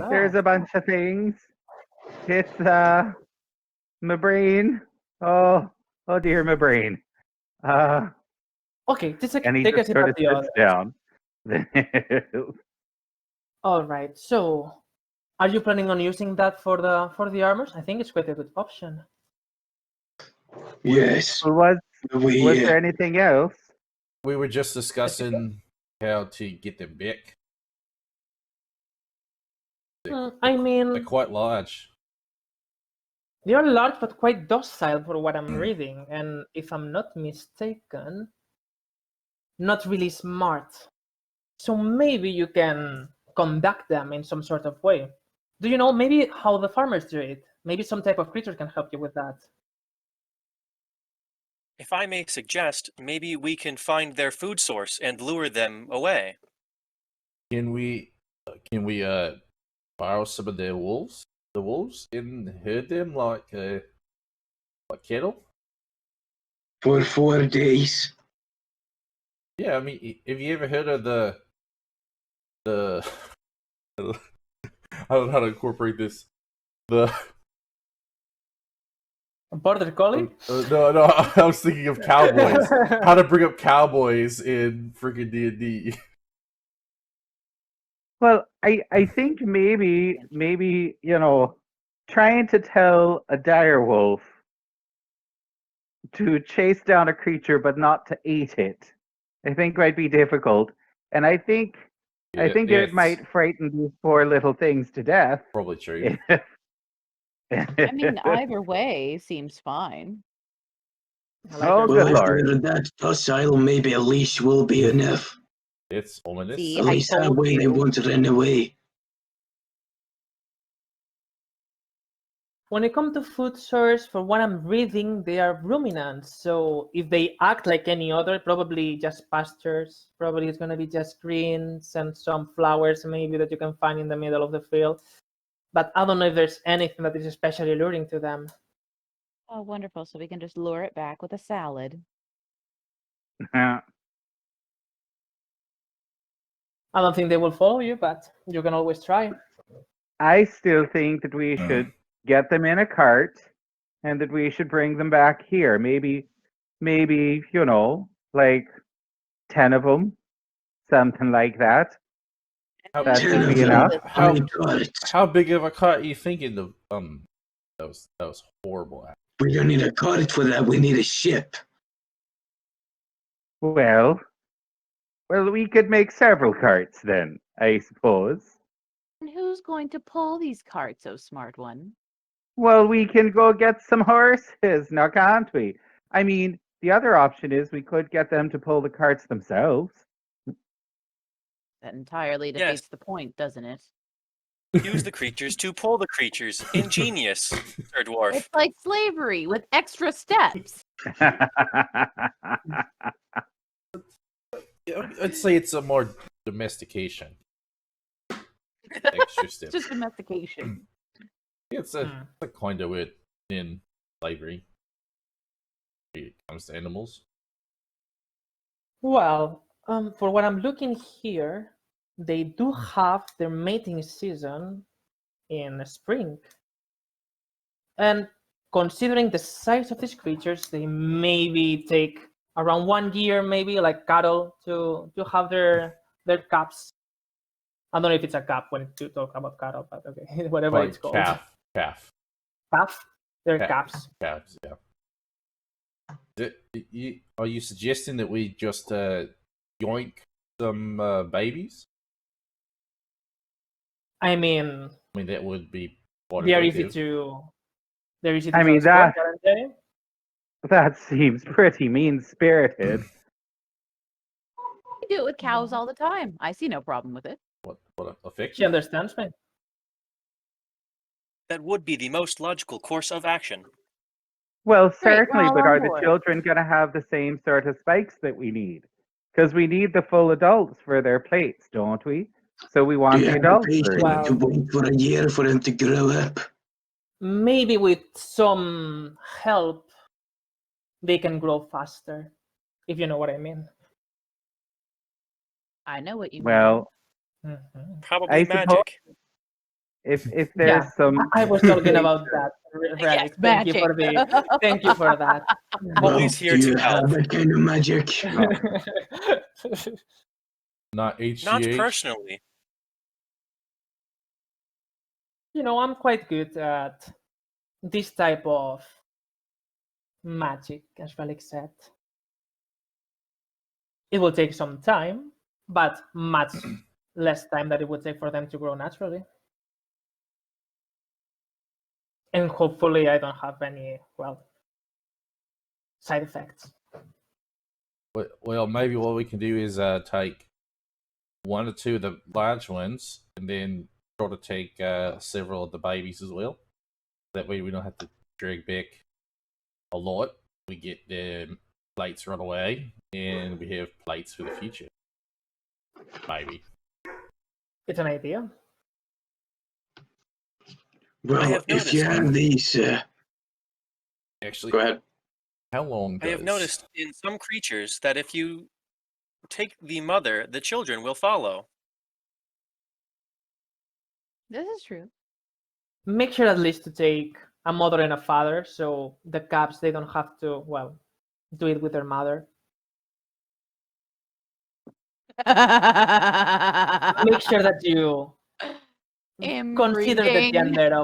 there's a lot. bunch of things. It's my brain. Oh dear, my brain. Okay, And he take a just sip sort of of the sits other. down. All right, so are you planning on using that for the armors? I think it's quite a good option. Yes. was We, there anything else? We were just discussing how to get them back. I mean, They're quite large. they are large but quite docile for what I'm reading, and if I'm not mistaken, not really smart. So maybe you can conduct them in some sort of way. Do you know maybe how the farmers do it? Maybe some type of creature can help you with that. If I may suggest, maybe we can find their food source and lure them away. Can we borrow some of their wolves? The wolves and herd them like cattle? for 4 days. Yeah, I mean, have you ever heard of the I don't know how to incorporate this. The Border collie? no, I was thinking of cowboys. How to bring up cowboys in freaking D&D. Well, I think maybe trying to tell a dire wolf to chase down a creature but not to eat it, I think might be difficult. And I think it might frighten these poor little things to death. Probably true. I mean, either way seems fine. I like Oh, your good Well, if style. lord. they're that docile, maybe a leash will be enough. It's ominous. See, At I least that told way they you. won't run away. When it comes to food source, for what I'm reading, they are ruminants. So if they act like any other, probably just pastures. Probably it's gonna be just greens and some flowers maybe that you can find in the middle of the field. But I don't know if there's anything that is especially alluring to them. Oh, wonderful. So we can just lure it back with a salad. I don't think they will follow you, but you can always try. I still think that we should get them in a cart and that we should bring them back here. Maybe, like 10 of them, something like that. How, That Who's should going be to enough. pull this how, I got it. how big of a cart are you thinking of? That was horrible. We don't need a cart for that. We need a ship. Well, we could make several carts then, I suppose. And who's going to pull these carts, oh smart one? Well, we can go get some horses, now can't we? I mean, the other option is we could get them to pull the carts themselves. That entirely defeats the point, doesn't it? Use the creatures to pull the creatures. Ingenious, Sir Dwarf. It's like slavery with extra steps. I'd say it's a more domestication. Extra step. Just domestication. It's a kind of weird in slavery. When it comes to animals. Well, for what I'm looking here, they do have their mating season in spring. And considering the size of these creatures, they maybe take around 1 year, maybe like cattle, to have their calves. I don't know if it's a calf when you talk about cattle, but okay, whatever Like it's called. calf. Calf? They're Calf. calves. Calves, yeah. Are you suggesting that we just yoink some babies? I mean, That would be quite they're easy effective. to I mean, transport, aren't they? that seems pretty mean-spirited. I do it with cows all the time. I see no problem with it. What effective? She understands me. That would be the most logical course of action. Well, Great, we're certainly, all but on are the board. children going to have the same sort of spikes that we need? Because we need the full adults for their plates, don't we? So we Do want you the have the adults patience version. Wow. to wait for a year for them to grow up? Maybe with some help, they can grow faster, if you know what I mean. I know what you Well, Mhm. Probably I suppose magic. if there's Yeah, some, I was talking about that, mean. Relic. Yes, Thank you for magic. thank you for that. Always Well, here do you to help. have that kind of magic? Not HGH. Not personally. You know, I'm quite good at this type of magic, as Relic said. It will take some time, but much less time than it would take for them to grow naturally. And hopefully I don't have any, side effects. Well, maybe what we can do is take one or two of the large ones, and then try to take several of the babies as well. That way, we don't have to drag back a lot. We get the plates right away, and we have plates for the future. Maybe. It's an idea. Well, have if you noticed- have these, Actually, go ahead. how long I have does- noticed in some creatures that if you take the mother, the children will follow. This is true. Make sure at least to take a mother and a father, so the cubs, they don't have to, do it with their mother. Make sure that you consider the Inbreeding. gender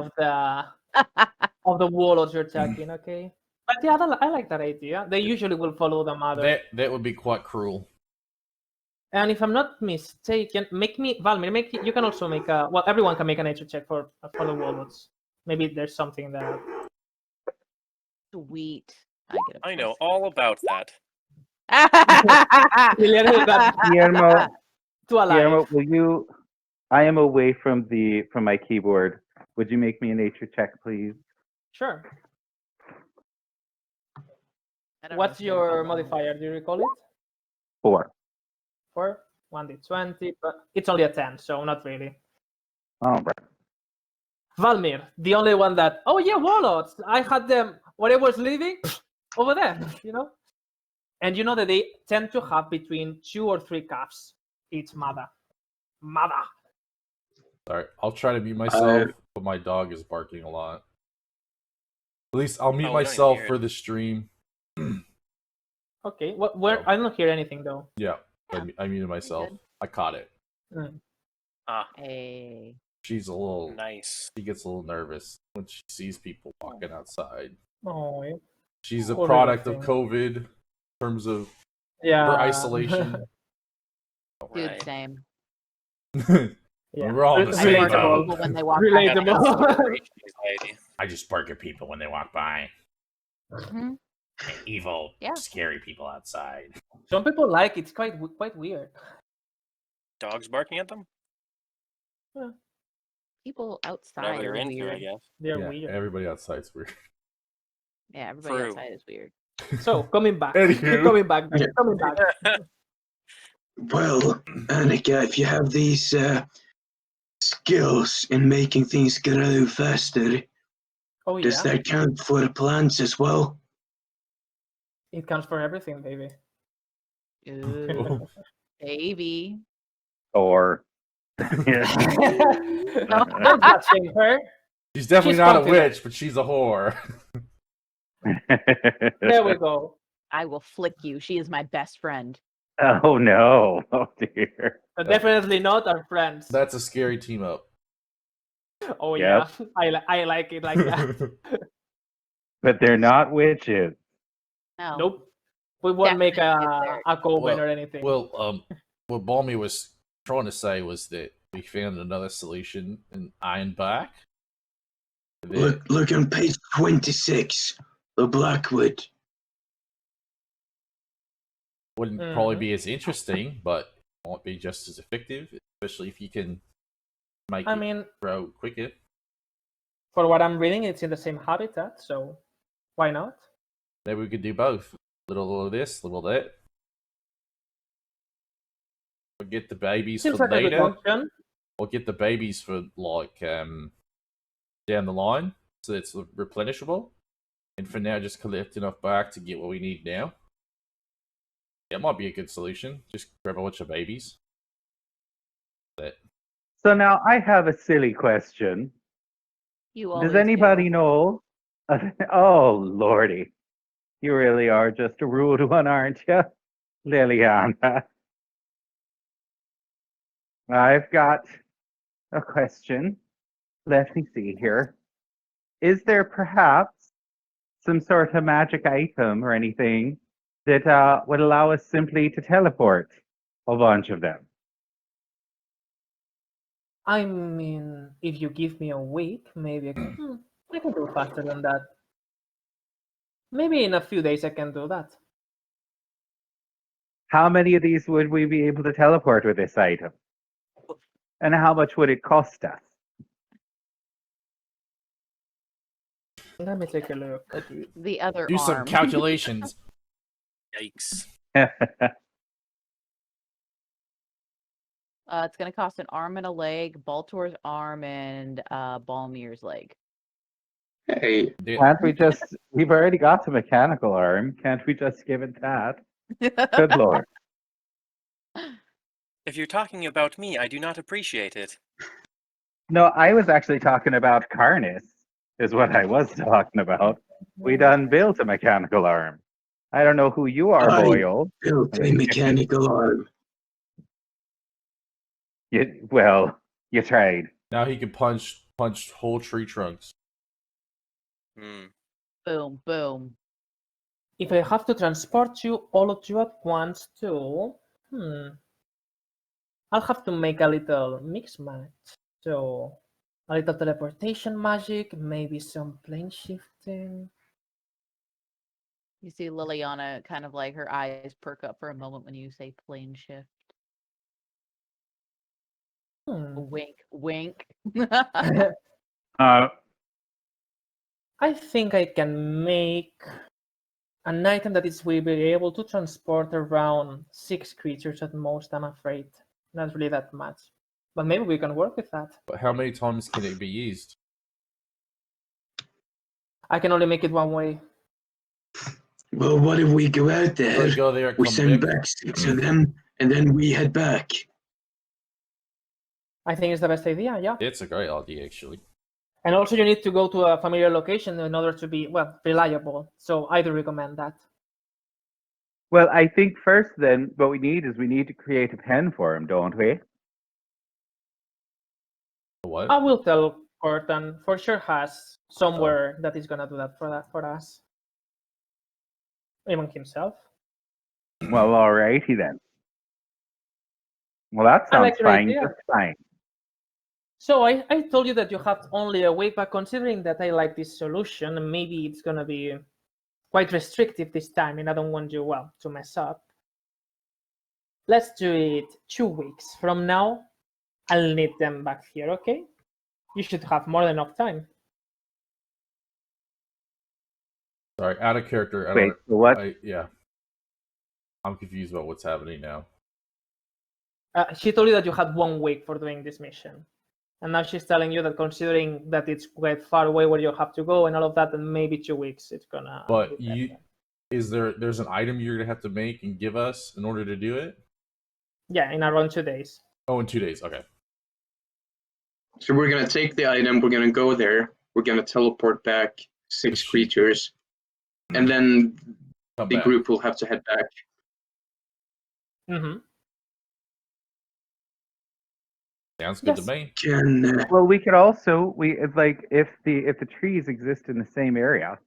of the warlords you're talking, okay? But yeah, I like that idea. They usually will follow the mother. that would be quite cruel. And if I'm not mistaken, Valmir, you can also make a, everyone can make a nature check for the warlords. Maybe there's something that. Sweet. I get I know obsessed. all about that. Literally got Guillermo, too alive. Guillermo, will you? I am away from my keyboard. Would you make me a nature check, please? Sure. I don't know What's if you know your about that. modifier? Do you recall it? 4. 4, 1d20, but it's only a 10, so not really. Oh, right. Valmir, the only one that, oh yeah, warlords. I had them when I was leaving over there, you know? And you know that they tend to have between 2 or 3 calves each mother. Mother. Sorry, I'll try to mute myself, but my dog is barking a lot. At least I'll mute Oh, we don't even myself hear for it. the stream. Okay, where? Oh. I don't hear anything though. Yeah, Yeah, I muted myself. I caught it. Mm. Ah, Hey. She's a little. nice. She gets a little nervous when she sees people walking outside. Oh, She's a Poor product little of thing. COVID in terms of yeah. her isolation. Dude, Right. same. Yeah. We're all in the I same bark at boat. people when they walk Relatable. by. Got that separation anxiety. I just bark at people when they walk by. Mhm. Evil, Yeah. scary people outside. Some people like it. It's quite weird. Dogs barking at them? People outside Whatever they're are into, I weird. guess. They're Yeah, weird. everybody outside's weird. Yeah, everybody True. outside is weird. So coming back, Anywho. coming back, Yeah. coming back. Well, Annika, if you have these skills in making things grow faster, Oh does yeah, that count for the plants as well? it counts for everything, baby. Ooh, baby. Or. Don't judge shame her. She's definitely She's not a confident. witch, but she's a whore. There we go. I will flick you. She is my best friend. Oh no! Oh dear. Definitely not our friends. That's a scary team up. Oh Yep. yeah, I like it like that. But they're not witches. No. Nope. We won't make Definitely there. a coven or anything. Well, what Balmy was trying to say was that we found another solution in Ironbark. That Look on page 26, the Blackwood. wouldn't probably be as interesting, but won't be just as effective, especially if you can make I it mean, grow quicker. for what I'm reading, it's in the same habitat, so why not? Maybe we could do both. Little of this, little of that. We'll get the babies Seems for like a good later. option. We'll get the babies for like down the line, so it's replenishable. And for now, just collect enough bark to get what we need now. Yeah, it might be a good solution. Just grab a bunch of babies. That So now I have a silly question. You always Does anybody do. know? Oh lordy, you really are just a rude one, aren't you, Liliana? I've got a question. Let me see here. Is there perhaps some sort of magic item or anything that would allow us simply to teleport a bunch of them? I mean, if you give me a week, maybe I can do faster than that. Maybe in a few days I can do that. How many of these would we be able to teleport with this item? And how much would it cost us? Let me take a look. The other do some arm. calculations. Yikes. It's gonna cost an arm and a leg, Baltor's arm, and Balmir's leg. Hey, Can't we just, we've already got the mechanical arm. Can't we just give it that? Good lord. If you're talking about me, I do not appreciate it. No, I was actually talking about Carnis, is what I was talking about. We done built a mechanical arm. I don't know who you are, Aye. Boyle. built a mechanical arm. Well, you tried. Now he can punch whole tree trunks. Hmm. Boom, boom. If I have to transport you, all of you at once too, I'll have to make a little mix match. So, a little teleportation magic, maybe some plane shifting. You see Liliana kind of like her eyes perk up for a moment when you say plane shift. Wink, wink. Uh, I think I can make an item that will be able to transport around 6 creatures at most, I'm afraid. Not really that much. But maybe we can work with that. But how many times can it be used? I can only make it one way. Well, what if we go out there, So go there, we come send back. back 6 of them, and then we head back? I think it's the best idea, yeah. It's a great idea, actually. And also you need to go to a familiar location in order to be, well, reliable. So I do recommend that. well, I think first then what we need to create a pen for him, don't we? What? I will tell Cortan, for sure has somewhere that is gonna do that for us. Even himself. Well, alrighty then. Well, that I like sounds your fine, idea. just fine. So I told you that you have only a week, but considering that I like this solution, maybe it's gonna be quite restrictive this time, and I don't want you, well, to mess up. Let's do it 2 weeks from now. I'll need them back here, okay? You should have more than enough time. Sorry, out of character. Wait, so what? Yeah. I'm confused about what's happening now. She told you that you had 1 week for doing this mission. And now she's telling you that considering that it's quite far away where you have to go and all of that, then maybe 2 weeks it's gonna But be better. there's an item you're gonna have to make and give us in order to do it? Yeah, in around 2 days. Oh, in 2 days. Okay. So we're gonna take the item, we're gonna go there, we're gonna teleport back 6 creatures, and then Come the back. group will have to head back. Mm-hmm. Sounds good Yes. to me. Can Well, we could also if the trees exist in the same area,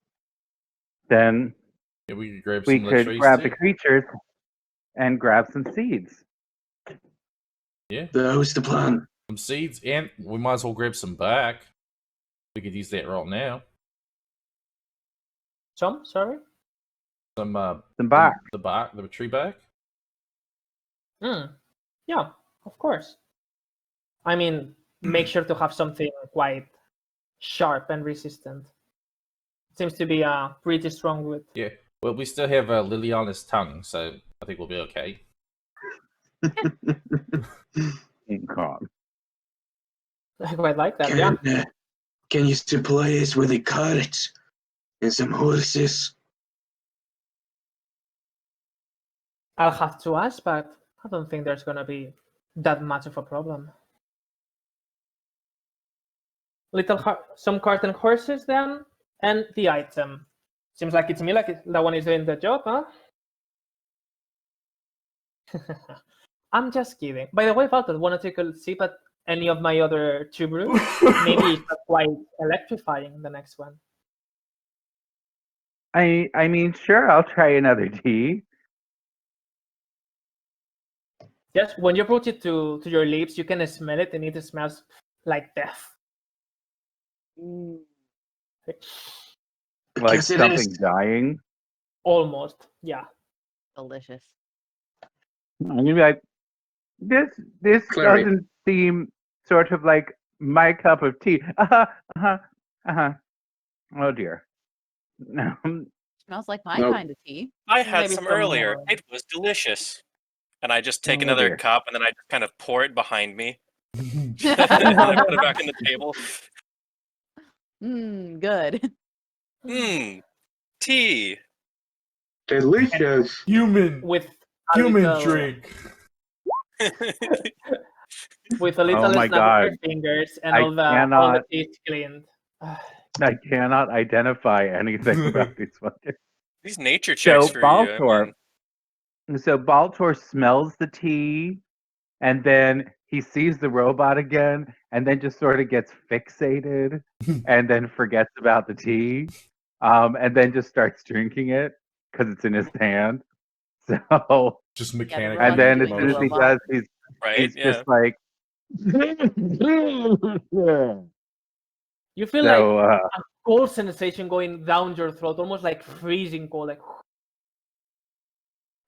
then Yeah, we could grab we some of the could trees grab too. the creatures and grab some seeds. Yeah, that was the plan? some seeds, and we might as well grab some back. We could use that right now. Some, sorry? Some bark. the tree bark. Yeah, of course. I mean, make sure to have something quite sharp and resistant. Seems to be a pretty strong wood. Yeah. Well, we still have Liliana's tongue, so I think we'll be okay. I quite like that, yeah. Can you supply us with a cart and some horses? I'll have to ask, but I don't think there's gonna be that much of a problem. Some cart and horses then, and the item. Seems like it's me, like that one is doing the job, huh? I'm just kidding. By the way, Walter, want to take a sip at any of my other 2 brews? Maybe it's not quite electrifying, the next one. I mean, sure, I'll try another tea. Yes, when you approach it to your lips, you can smell it, and it smells like death. Like Yes, it something is. dying. Almost, yeah. Delicious. I'm gonna be like, this Clary. doesn't seem sort of like my cup of tea. Oh dear. Smells like my Nope. kind of tea. I had Maybe some some earlier. more. It was delicious. And I just take Oh, another dear. cup and then I just kind of pour it behind me. And I put it back on the table. Good. Tea. Delicious. Human With a little, drink. with a little Oh my snap of God. your fingers and I all the cannot- teeth cleaned. I cannot identify anything about these fuckers. These nature checks for you. Baltor, so Baltor smells the tea, and then he sees the robot again, and then just sort of gets fixated, and then forgets about the tea, and then just starts drinking it because it's in his hand. So, Just the mechanical. and then as Robot soon as he robot. does, Right? he's Yeah. just like. You feel So, like a cold sensation going down your throat, almost like freezing cold, like.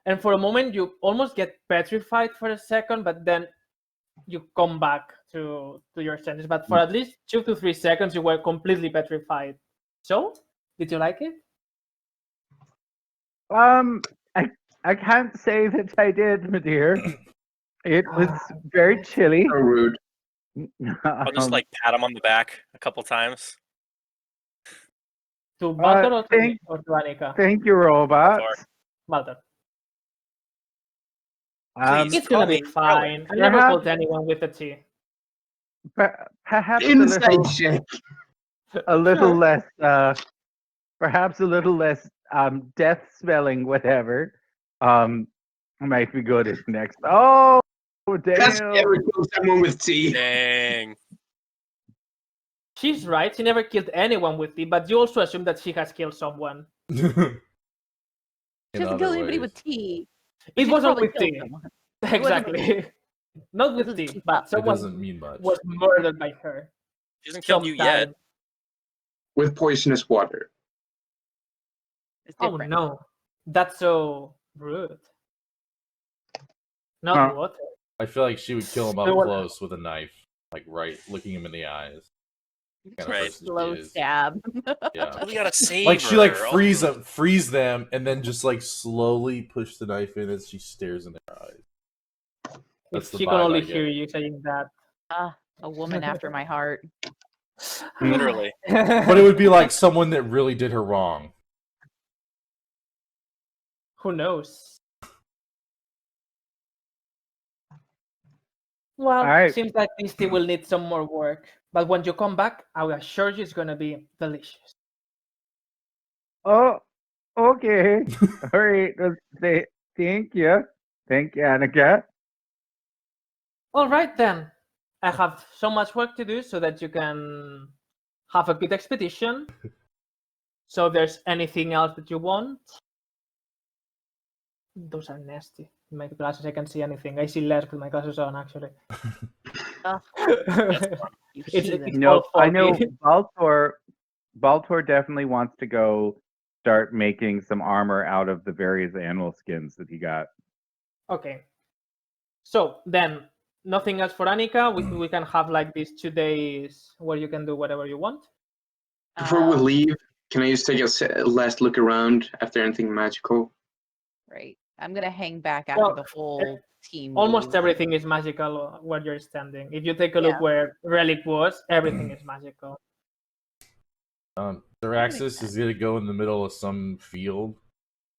And for a moment, you almost get petrified for a second, but then you come back to your senses. But for at least 2 to 3 seconds, you were completely petrified. So, did you like it? I can't say that I did, my dear. It was very chilly. So rude. I'll just like pat him on the back a couple times. To Baldur or to me, thank- or to Annika? Thank you, robots. Baldur. Please. It's gonna call be me fine. I never Perhaps- called anyone with a T. Perhaps Inside check. a little Sure. less, perhaps a little less death smelling, whatever. Might be good next. Oh, That's damn! never killed someone with T. Dang. She's right. She never killed anyone with T, but you also assume that she has killed someone. She hasn't killed anybody with T. but It she's wasn't probably with killed T. someone. Exactly. Not with Doesn't T, keep but up. It someone doesn't mean much. was murdered by her. She hasn't killed you yet. sometime. With poisonous water. It's Oh different. no, that's so rude. Not Huh. water. I feel like she would kill him up So what- close with a knife, like right, looking him in the eyes. Kind of Right. person she Slow is. stab. Yeah. Really gotta save Like she like her. freeze them, and then just like slowly push the knife in as she stares in their eyes. That's If the she can vibe only I get. hear you saying that. A woman after my heart. Literally. But it would be like someone that really did her wrong. Who knows? Well, Alright. seems like this tea will need some more work. But when you come back, I will assure you it's gonna be delicious. Oh, okay. All right. Thank you. Thank you, Annika. All right then. I have so much work to do so that you can have a good expedition. So if there's anything else that you want. Those are nasty. In my glasses, I can't see anything. I see less with my glasses on, actually. Ugh. You It's heathen. No, all I know foggy. Baltor definitely wants to go start making some armor out of the various animal skins that he got. Okay. So then, nothing else for Annika. We can have like these 2 days where you can do whatever you want. Before we Um, leave, can I just take a last look around after anything magical? Right. I'm gonna hang back after Well, the whole team. Almost leaves. everything is magical where you're standing. If you take a look Yeah. where Relic was, everything is magical. Daraxis is gonna go in the middle of some field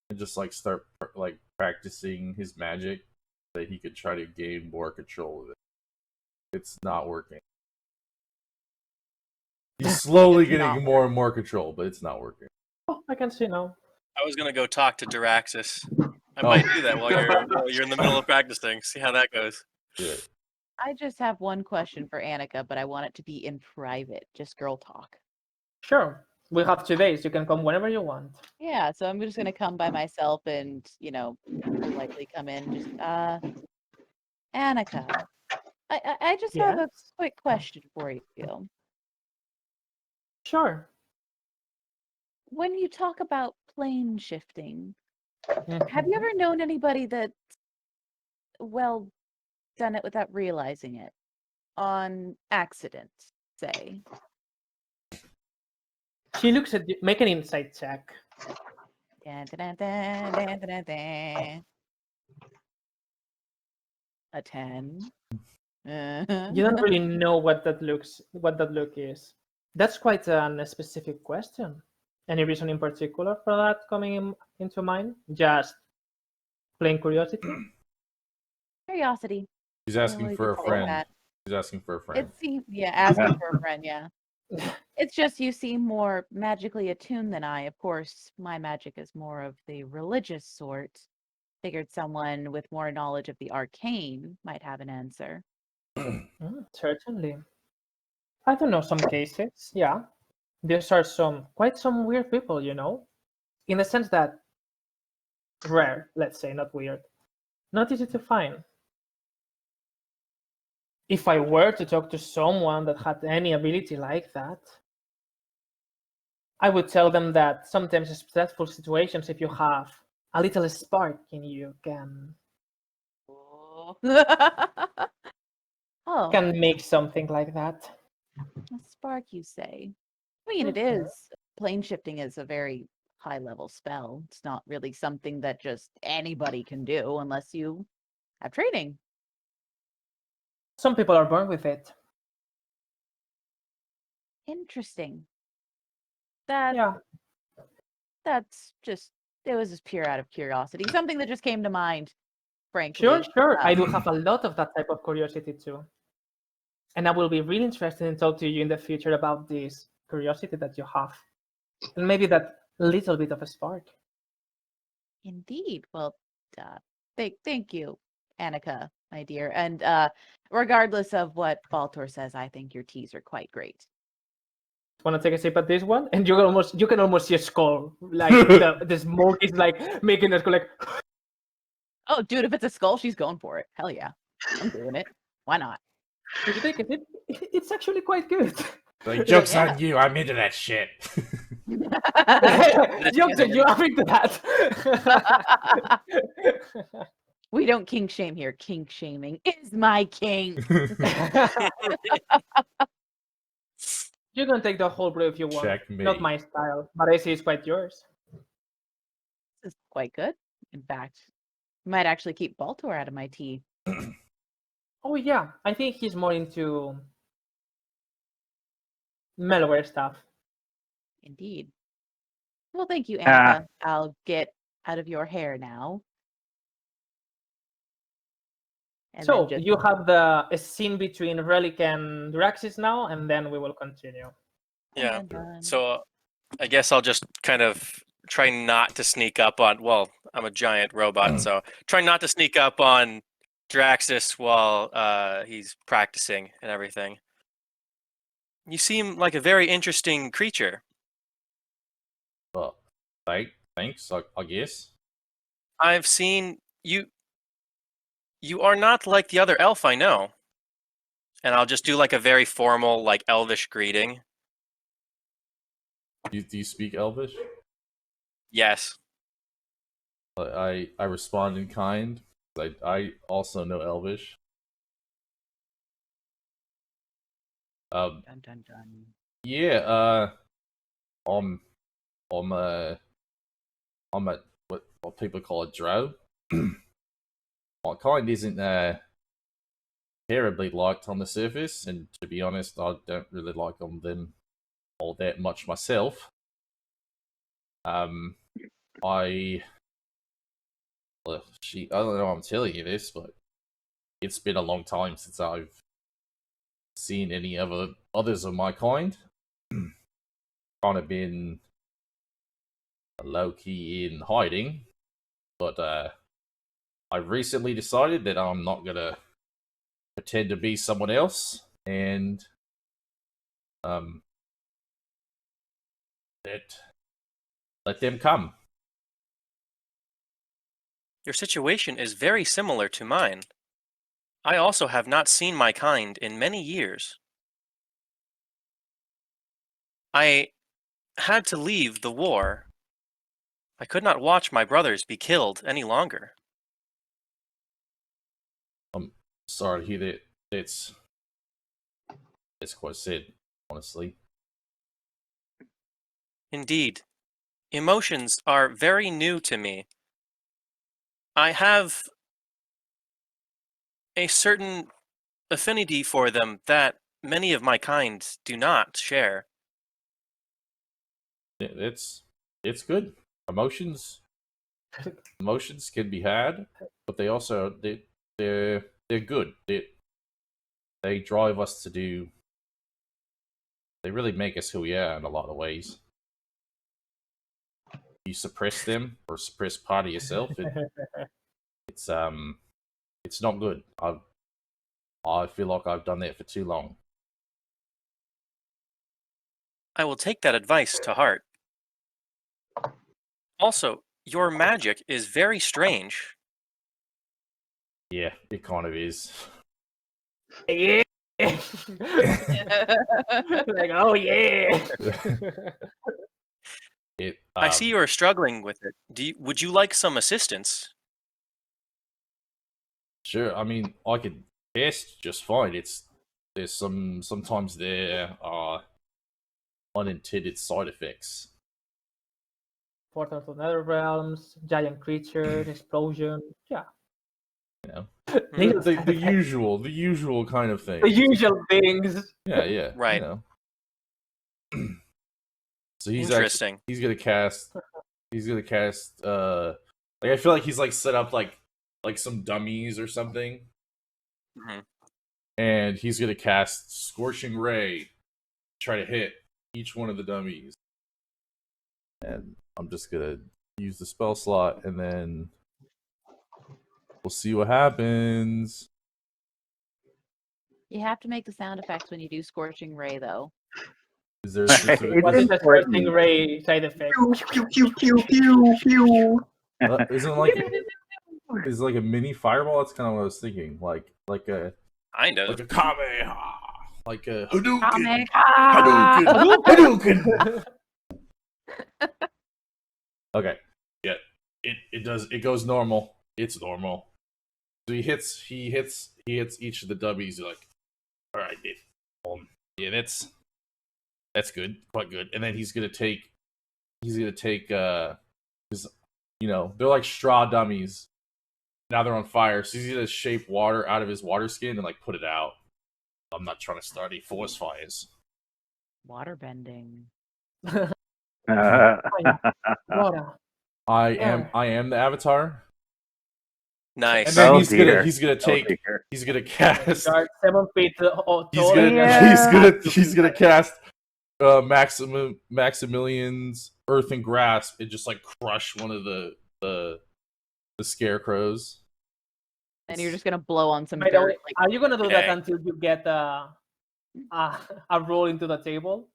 and just like start like practicing his magic so that he could try to gain more control of it. It's not working. He's slowly It's getting not more and more control, but it's not working. Oh, I can see now. I was gonna go talk to Daraxis. I Oh. might do that while you're in the middle of practicing. See how that goes. Yeah. I just have one question for Annika, but I want it to be in private, just girl talk. Sure. We have 2 days. You can come whenever you want. Yeah, so I'm just gonna come by myself and, politely come in. Just Annika, I just have a Yes? quick question for you. Sure. When you talk about plane shifting, have you ever known anybody that's, well, done it without realizing it? On accident, say. She looks at you. Make an insight check. Dun, dun, dun, dun, dun, dun, dun. A 10. You don't really know what that look is. That's quite a specific question. Any reason in particular for that coming into mind? Just plain curiosity? Curiosity. He's asking Really for a just like friend. that. He's asking for a friend. It seems, asking for a friend, yeah. It's just you seem more magically attuned than I. Of course, my magic is more of the religious sort. Figured someone with more knowledge of the arcane might have an answer. Certainly. I don't know some cases, yeah. These are quite some weird people, in the sense that rare, let's say, not weird. Not easy to find. If I were to talk to someone that had any ability like that, I would tell them that sometimes in stressful situations, if you have a little spark in you, Oh, can make something like that. a spark, you say? I mean, it Mhm. is. Plane shifting is a very high level spell. It's not really something that just anybody can do unless you have training. Some people are born with it. Interesting. That Yeah, that's just it was just pure out of curiosity. Something that just came to mind, frankly. sure. I do have a lot of that type of curiosity too. And I will be really interested in talk to you in the future about this curiosity that you have. And maybe that little bit of a spark. Indeed. Well, thank you, Annika, my dear. And regardless of what Baltor says, I think your teas are quite great. Want to take a sip at this one? And you can almost see a skull. Like the smoke is like making a skull like Oh, dude, if it's a skull, she's going for it. Hell yeah. I'm doing it. Why not? you take a sip. It's actually quite good. Like, joke's Yeah. on you, I'm into that shit. Jokes on you, I'm into that. We don't kink shame here. Kink shaming is my kink. You can take the whole brew if you want. Check me. Not my style, but I see it's quite yours. This is quite good. In fact, might actually keep Baltor out of my tea. Oh yeah, I think he's more into malware stuff. Indeed. Well, thank you, Ah. Annika. I'll get out of your hair now. And So then just you have the scene between Relic and Draxis now, and then we will continue. Yeah. dun. So I guess I'll just kind of try not to sneak up on. Well, I'm a giant robot, so try not to sneak up on Draxus while he's practicing and everything. You seem like a very interesting creature. Well, thanks, I guess. I've seen you. You are not like the other elf I know. And I'll just do like a very formal, like elvish greeting. Do you speak Elvish? Yes. I respond in kind. I also know Elvish. Dun, dun, dun. Yeah, I'm a what people call a drow. My kind isn't terribly liked on the surface, and to be honest, I don't really like them all that much myself. I don't know I'm telling you this, but it's been a long time since I've seen any others of my kind. Kind of been low key in hiding, but I recently decided that I'm not gonna pretend to be someone else, and let them come. Your situation is very similar to mine. I also have not seen my kind in many years. I had to leave the war. I could not watch my brothers be killed any longer. I'm sorry to hear that. That's quite sad, honestly. Indeed, emotions are very new to me. I have a certain affinity for them that many of my kind do not share. It's good. Emotions can be had, but they're good. They drive us to do. They really make us who we are in a lot of ways. You suppress them or suppress part of yourself. It's not good. I feel like I've done that for too long. I will take that advice to heart. Also, your magic is very strange. Yeah, it kind of is. Yeah. Like, oh yeah. I see you are struggling with it. Would you like some assistance? Sure. I mean, I could test just fine. There's sometimes there are unintended side effects. Portal to nether realms, giant creatures, explosion. Yeah. You know, Little the side the effects. usual kind of thing. The usual things. Yeah. Right. You know. So he's Interesting. he's gonna cast. He's gonna cast. Like I feel like he's like set up like some dummies or something, Mhm. and he's gonna cast Scorching Ray, try to hit each one of the dummies. And I'm just gonna use the spell slot, and then we'll see what happens. You have to make the sound effects when you do Scorching Ray, though. Is there a Right, specific? it's What is the important. Scorching Ray side effect? Pew, pew, pew, pew, pew. Isn't it like is it like a mini fireball? That's kind of what I was thinking. Like a Kind of. like a Kamehameha, like a Hadouken, Kamehameha! Hadouken. Okay, yeah, it does. It goes normal. It's normal. So he hits each of the dummies. You're like, all right, yeah, that's good, quite good. And then he's gonna take his, you know, they're like straw dummies. Now they're on fire, so he's gonna shape water out of his water skin and like put it out. I'm not trying to start any forest fires. Water bending. Water. I Yeah. am the avatar. Nice. And then Oh, he's dear. gonna cast Guard 7 feet tall. he's gonna cast Maximilian's Earthen Grasp and just like crush one of the scarecrows. And you're just gonna blow on some By the way, dirt. Like, are you gonna do Okay. that until you get a roll into the table?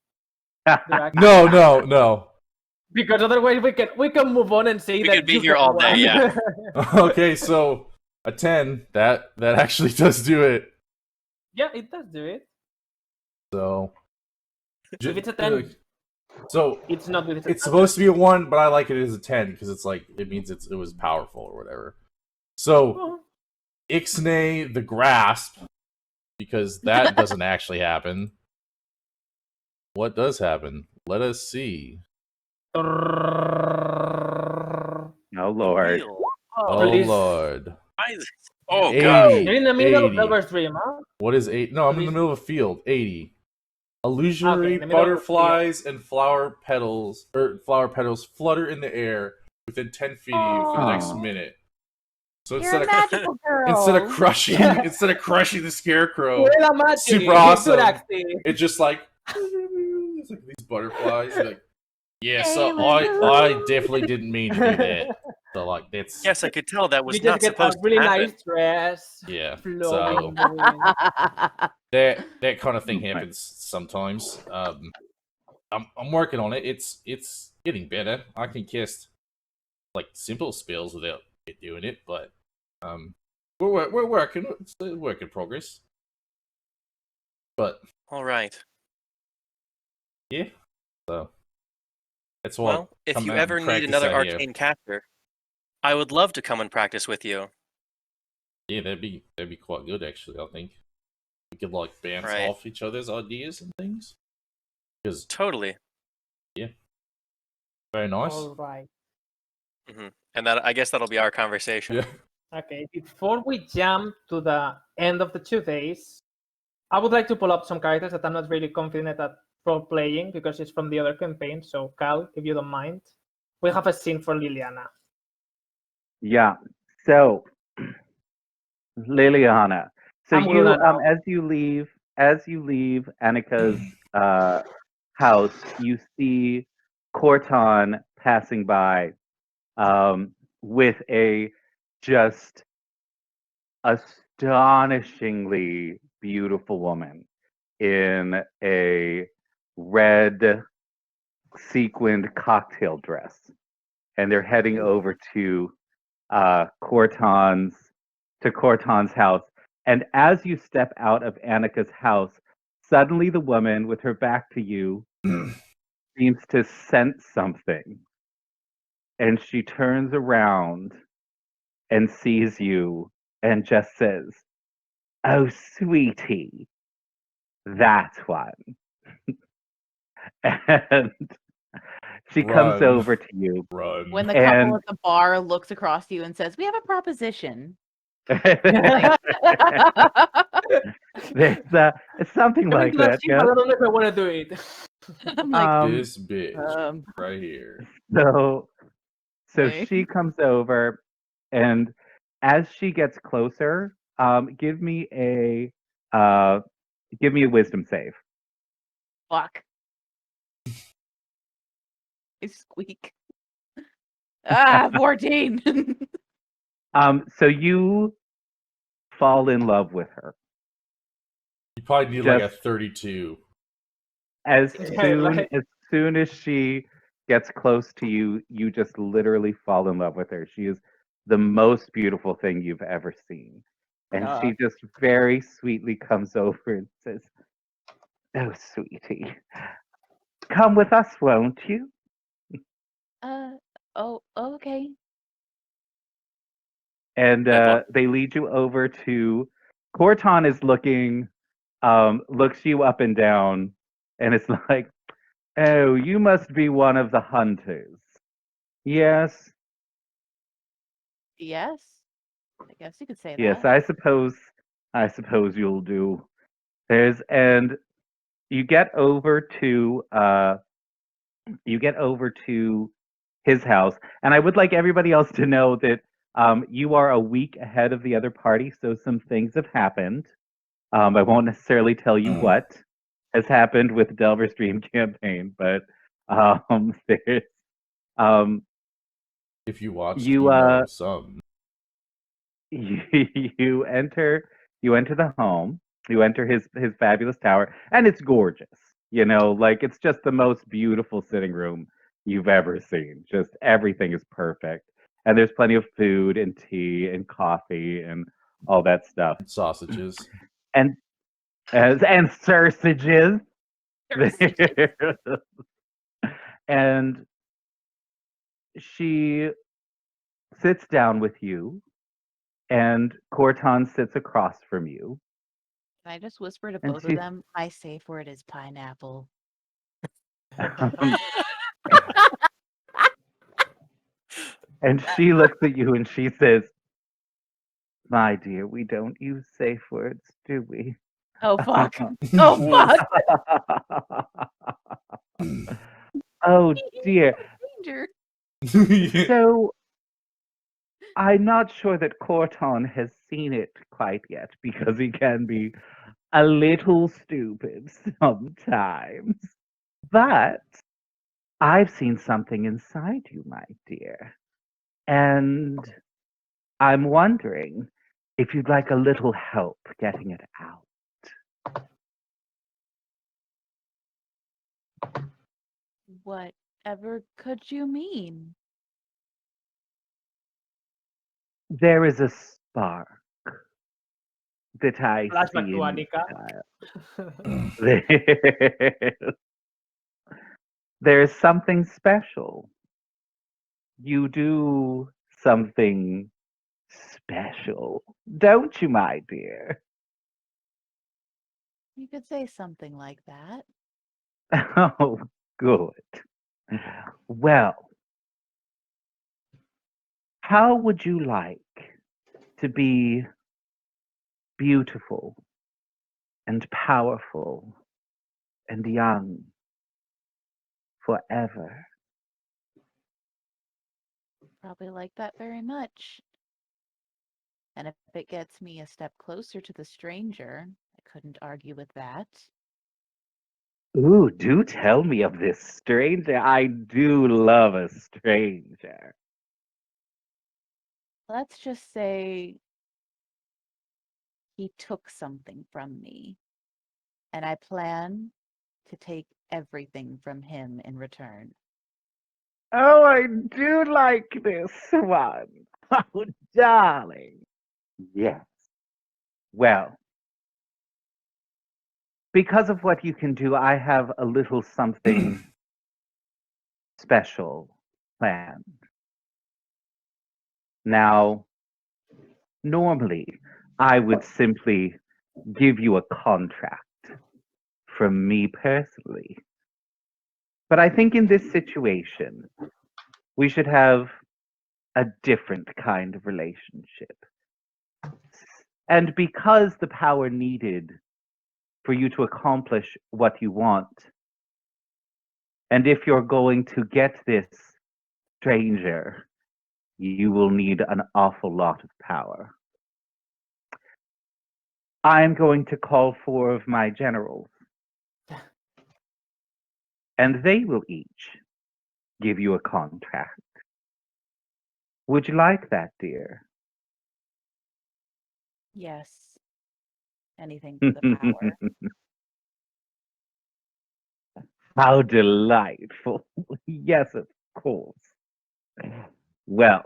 No. Because otherwise we can move on and say We that could be you here have all day, won. yeah. Okay, so a 10 that actually does do it. Yeah, it does do it. So If it's a 10, so it's not with it's supposed to be a 1, but I like it as a 10 because it's like it means it was powerful or whatever. So Oh, Ixnay the Grasp, because that doesn't actually happen. What does happen? Let us see. Oh Lord. Oh Please. Lord. Oh 80, god. You're in the middle of 80. Delver's Dream, huh? What is 8? No, I'm in the Please. middle of a field. 80. Okay, Illusory in the middle of a butterflies and flower petals flutter in the air within 10 feet of you for the next Oh. minute. So you're a instead of magical girl. instead of crushing the scarecrow, Quella magica, super awesome. Duraxi. it's just like it's like these butterflies. You're like, yeah, so Sailor I Moon. definitely didn't mean to do that. So like that's Yes, I could tell that was You not just get a supposed really to happen. nice dress. yeah. Flowing So in the wind. that kind of thing happens sometimes. I'm working on it. It's getting better. I can cast like simple spells without it doing it, but we're working. It's a work in progress. But All right. yeah, so that's why. Well, if you ever need another arcane caster, I would love to come and practice with you. Yeah, that'd be quite good actually. I think we could like bounce Right. off each other's ideas and things. Because Totally. very nice. All right. And that I guess that'll be our conversation. Yeah. Okay, before we jump to the end of the 2 days, I would like to pull up some characters that I'm not really confident at role playing because it's from the other campaign. So, Cal, if you don't mind, we have a scene for Liliana. Yeah. So, Liliana. So I'm you Luna now. as you leave Annika's house, you see Corton passing by with a just astonishingly beautiful woman in a red sequined cocktail dress. And they're heading over to Corton's house. And as you step out of Annika's house, suddenly the woman with her back to you seems to sense something, and she turns around and sees you and just says, "Oh, sweetie, that one." And she comes Run. over to you. Run. When the And- couple at the bar looks across you and says, "We have a proposition." There's something like that. Interesting, Yeah. but I don't know if I want to do it. I'm like, This bitch right here. So Okay. she comes over, and as she gets closer, give me a wisdom save. fuck. I squeak. 14. So you fall in love with her You probably need like a Just- 32. as Yeah, soon right. as soon as she gets close to you. You just literally fall in love with her. She is the most beautiful thing you've ever seen, and she just very sweetly comes over and says, "Oh, sweetie, come with us, won't you?" Oh, okay. And That they lead you over to Corton is looking, looks you up and down, and it's like, "Oh, you must be one of the hunters." "Yes, Yes. I guess you could say yes, that. I suppose you'll do. And you get over to his house, and I would like everybody else to know that you are a week ahead of the other party, so some things have happened. I won't necessarily tell you what has happened with Delver's Dream campaign, but there's If you watched, You, you know some. you enter the home. You enter his fabulous tower, and it's gorgeous. Like it's just the most beautiful sitting room you've ever seen. Just everything is perfect, and there's plenty of food and tea and coffee and all that stuff, Sausages. and sausages. And she sits down with you, and Corton sits across from you. Can I just whisper to And both she- of them? My safe word is pineapple. And she looks at you and she says, "My dear, we don't use safe words, do we?" Oh fuck. Oh fuck. Oh dear. Danger. So I'm not sure that Corton has seen it quite yet because he can be a little stupid sometimes. But I've seen something inside you, my dear. And I'm wondering if you'd like a little help getting it out. Whatever could you mean? There is a spark that I Flashback see to in you, Annika. child. There's something special. You do something special, don't you, my dear? You could say something like that. Oh, good. Well, how would you like to be beautiful and powerful and young forever? Probably like that very much. And if it gets me a step closer to the stranger, I couldn't argue with that. Ooh, do tell me of this stranger. I do love a stranger. Let's just say he took something from me, and I plan to take everything from him in return. Oh, I do like this one. Oh, darling. Yes. Well, because of what you can do, I have a little something special planned. Now, normally, I would simply give you a contract from me personally. But I think in this situation, we should have a different kind of relationship. And because the power needed for you to accomplish what you want, and if you're going to get this stranger, you will need an awful lot of power. I'm going to call 4 of my generals, and they will each give you a contract. Would you like that, dear? Yes. Anything for the power. How delightful. Yes, of course. Well,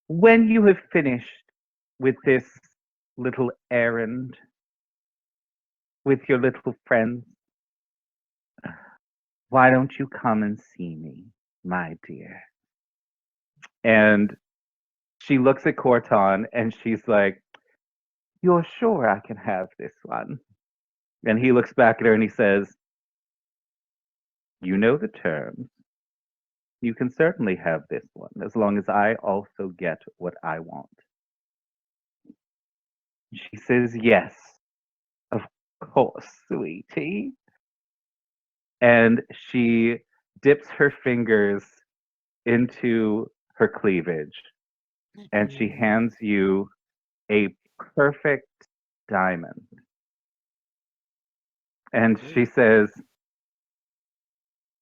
when you have finished with this little errand with your little friends, why don't you come and see me, my dear? And she looks at Corton and she's like, "You're sure I can have this one?" And he looks back at her and he says, "You know the terms. You can certainly have this one, as long as I also get what I want." She says, "Yes, of course, sweetie." And she dips her fingers into her cleavage and she hands you a perfect diamond. And she says,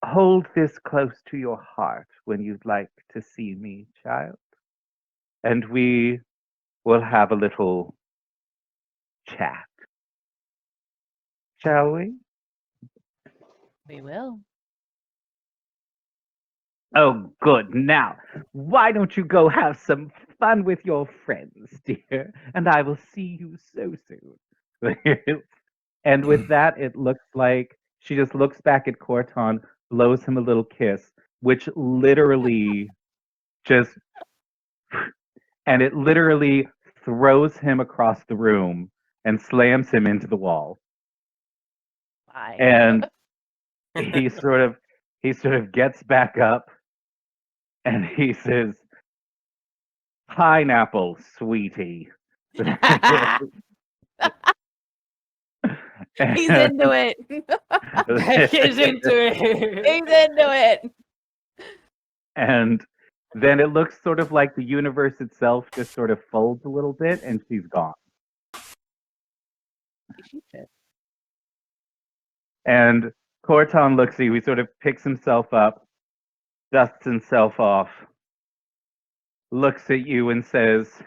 "Hold this close to your heart when you'd like to see me, child. And we will have a little chat. Shall we?" We will. "Oh, good. Now, why don't you go have some fun with your friends, dear? And I will see you so soon." And with that, it looks like she just looks back at Corton, blows him a little kiss, which literally just, and it literally throws him across the room and slams him into the wall. Bye. And he sort of gets back up and he says, "Pineapple, sweetie." He's And- into it. He's into it. He's into it. And then it looks sort of like the universe itself just sort of folds a little bit and she's gone. She should. And Corton looks at you, he sort of picks himself up, dusts himself off, looks at you and says,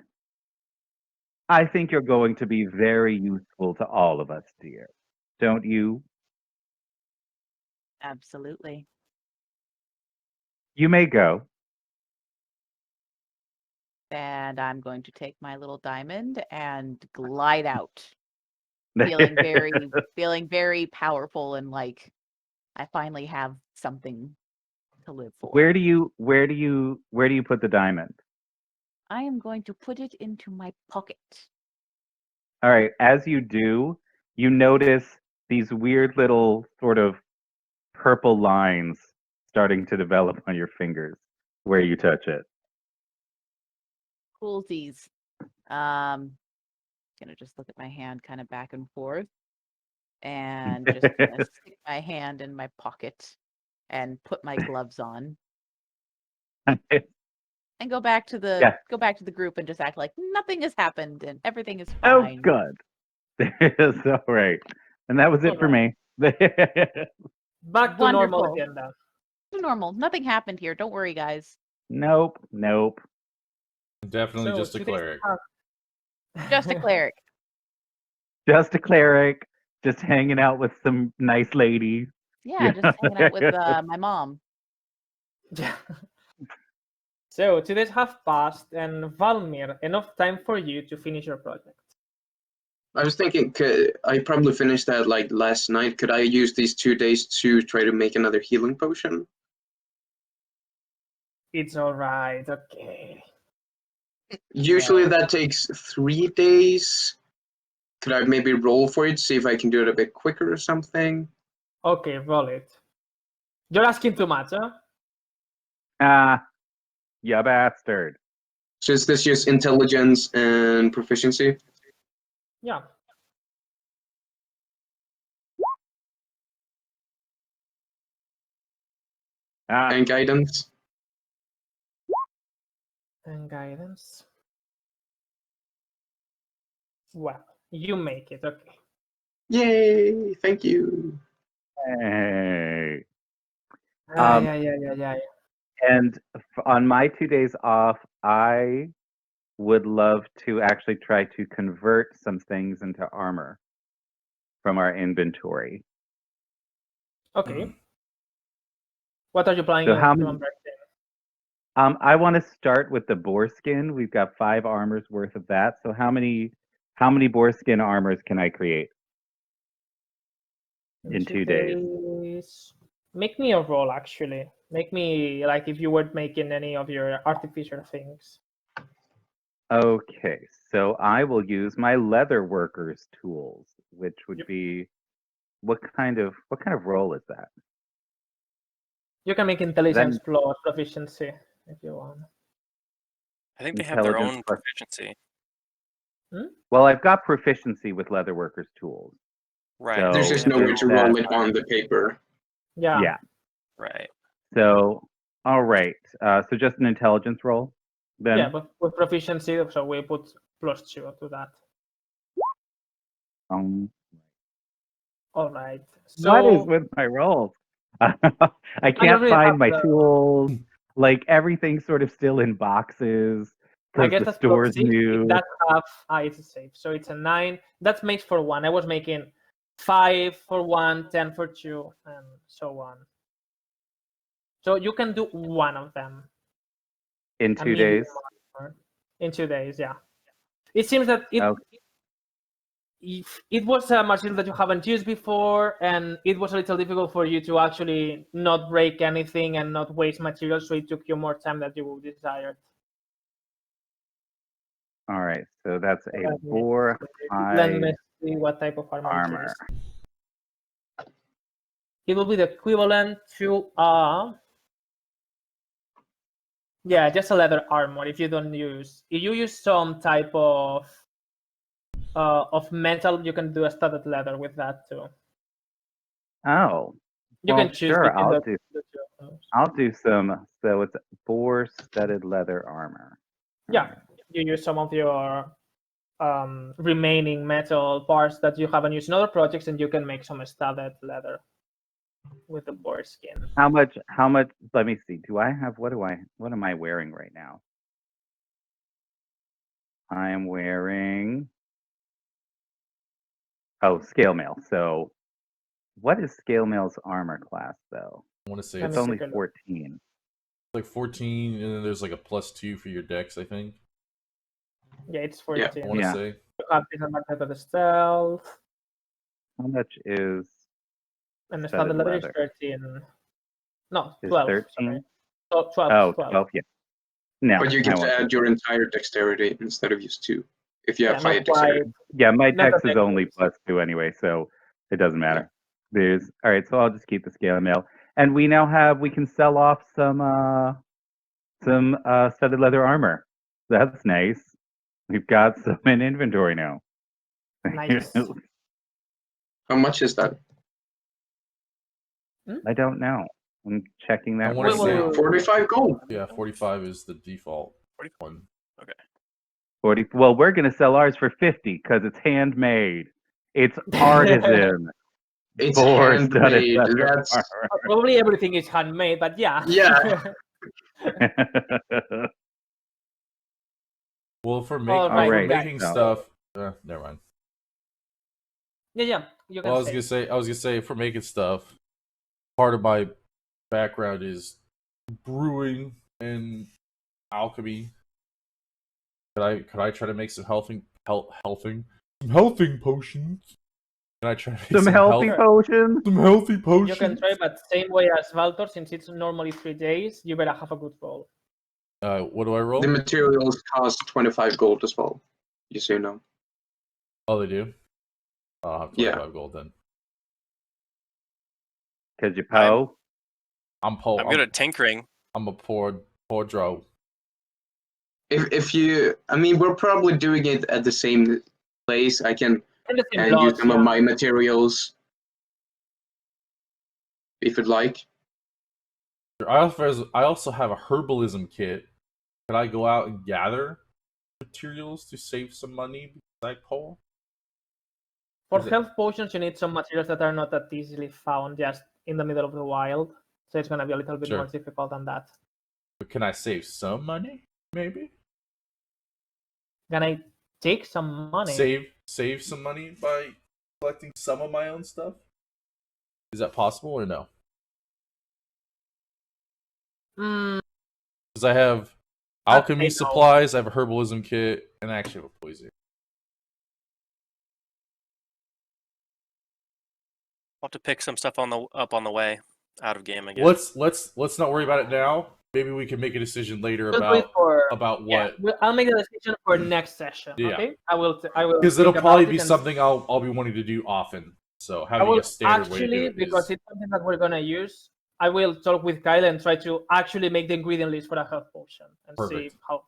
"I think you're going to be very useful to all of us, dear. Don't you? Absolutely. You may go." And I'm going to take my little diamond and glide out, feeling very powerful and like I finally have something to live for. Where do you put the diamond? I am going to put it into my pocket. All right, as you do, you notice these weird little sort of purple lines starting to develop on your fingers where you touch it. Coolsies. Gonna just look at my hand kind of back and forth and just kind of stick my hand in my pocket and put my gloves on and go back to the group and just act like nothing has happened and everything is Oh, fine. good. It's all right. And that was it for me. Back to normal Wonderful. again now. Normal. Nothing happened here. Don't worry, guys. Nope. Definitely So just a today's cleric. Just a cleric. Just a cleric, just hanging out with some nice lady. Yeah, just hanging out with my mom. Yeah. So 2 days have passed, and Valmir, enough time for you to finish your project. I was thinking, I probably finished that like last night. Could I use these 2 days to try to make another healing potion? It's all right. Okay. Usually Yeah. that takes 3 days. Could I maybe roll for it, see if I can do it a bit quicker or something? Okay, roll it. You're asking too much, huh? Ah, ya bastard. So is this just intelligence and proficiency Yeah. Ah, and guidance? And guidance. Well, you make it. Okay. Yay! Thank you. hey. Yeah. And on my 2 days off, I would love to actually try to convert some things into armor from our inventory. Okay. What are you planning So on how many? converting? I want to start with the boar skin. We've got 5 armors worth of that. So how many boar skin armors can I create in 2 days? days? Make me a roll, actually. Make me like if you were making any of your artificial things. Okay, so I will use my leather workers tools, which would Yep. be what kind of roll is that? You can make intelligence plus proficiency if you want. I think they have their Intelligence own plus- proficiency. Well, I've got proficiency with leather workers tools. Right. So There's they just have their nowhere to own- roll it on the paper. Yeah. Yeah. Right. So, all right. So just an intelligence roll, then. Yeah, but with proficiency, so we put +2 to that. All right. So What is with my rolls? I can't really find have my the- tools. Like everything's sort of still in boxes I because guess the that's store's +6. new. That's half. It's a save. So it's a 9. That makes for 1. I was making 5 for 1, 10 for 2, and so on. So you can do one of them. In a 2 medium days. armor. In 2 days, yeah. It seems that it was a material that you haven't used before, and it was a little difficult for you to actually not break anything and not waste material, so it took you more time than you desired. All right, so that's a Let me- boar Let me hide see what type of armor, armor. it is. It will be the equivalent to just a leather armor. If you use some type of metal, you can do a studded leather with that too. Oh, You well, can choose sure. between I'll the do. two of those. I'll do some. So it's boar studded leather armor. Yeah, you use some of your remaining metal parts that you haven't used in other projects, and you can make some studded leather with the boar skin. How much? Let me see. What am I wearing right now? I am wearing scale mail. So what is scale mail's armor class though? I want to say Let it's me It's only take a look. 14. like 14, and then there's like a +2 for your dex, I think. Yeah, it's 14. I want to Yeah. say. You have disadvantage of the stealth, How much is and the studded studded leather is leather? 13. No, Is 12. 13? Sorry. So 12. Oh, 12. 12, yeah. No, But you I get to won't do add your entire dexterity instead of just 2. If you have Yeah, 5 not quite. dexterity. Yeah, my Not dex a is only dex. +2 anyway, so it doesn't matter. All right, so I'll just keep the scale mail. And we now we can sell off some studded leather armor. That's nice. We've got some in inventory now. Nice. How much is that? I don't know. I'm checking that I wanna right say- now. 45 gold. Yeah, 45 is the default 45. one. 40. Well, we're gonna sell ours for 50 because it's handmade. It's artisan. It's Boar studded handmade. leather That's Probably everything is handmade, but yeah. Yeah. armor. Well, for Alright, making so- stuff, never mind. Yeah. You can Well, I was say. gonna say for making stuff, part of my background is brewing and alchemy. Could I try to make some helping some healthy potions. Can I try to make Some healthy health- potions. Some healthy You potions. can try, but same way as Valtor, since it's normally 3 days, you better have a good roll. What do I roll? The materials cost 25 gold as well. Just so you know. Oh, they do? I'll have Yeah. 25 gold then. Cause you po. I'm poor. I'm good at tinkering. I'm a poor dro. If you, I mean, we're probably doing it at the same place. I can And the same use plots, some of yeah. my materials if you'd like. I also have a herbalism kit. Could I go out and gather materials to save some money because I poor? For Is it- health potions, you need some materials that are not that easily found just in the middle of the wild. So it's going to be a little bit Sure. more difficult than that. But can I save some money? Maybe Can I take some money? save some money by collecting some of my own stuff. Is that possible or no? Mm, Because I have I'd alchemy say no. supplies, I have a herbalism kit, and I actually have a poison. I'll have to pick some stuff up on the way out of game again. Let's not worry about it now. Maybe we can make a decision later we'll wait about yeah, what. I'll make the decision for next session. Yeah. Okay, I will. Because it'll think probably about be it and something I'll be wanting to do often. So I having will a standard way to do actually, it because is it's something that we're gonna use. I will talk with Kyle and try to actually make the ingredient list for a health potion and see Perfect. how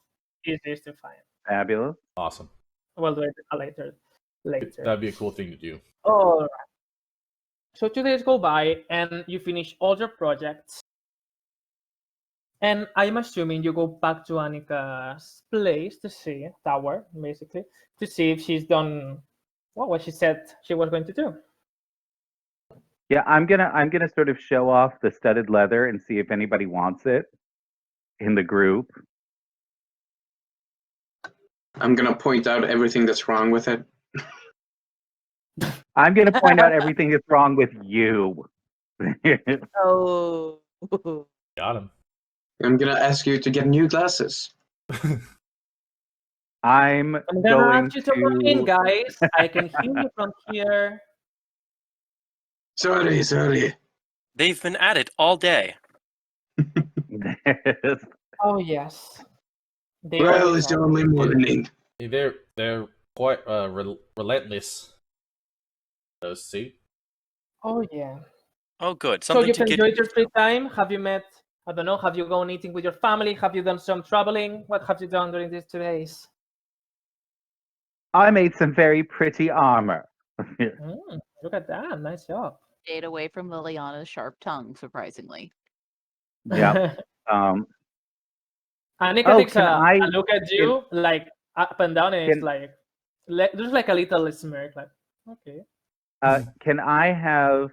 easy it is to find. Fabulous. awesome. We'll do it later. That'd be a cool thing to do. All right. So 2 days go by and you finish all your projects. And I'm assuming you go back to Annika's place to see, tower, basically, to see if she's done what she said she was going to do. Yeah, I'm gonna sort of show off the studded leather and see if anybody wants it in the group. I'm gonna point out everything that's wrong with it. I'm gonna point out everything that's wrong with you. Oh. Got him. I'm gonna ask you to get new glasses. I'm I'm gonna going ask you to come in, to. guys. I can hear you from here. Sorry. They've been at it all day. Oh yes. They Well, always it's are. only morning. They're quite relentless. Those see. Oh yeah. Oh, good. So Something you've to get. enjoyed your free time? Have you met? I don't know. Have you gone eating with your family? Have you done some traveling? What have you done during these 2 days? I made some very pretty armor. Look at that. Nice job. Stayed away from Liliana's sharp tongue, surprisingly. Yep. Annika Oh, takes can I- a look at you, like up and down, and it's Can- like there's like a little smirk, like okay. Can I have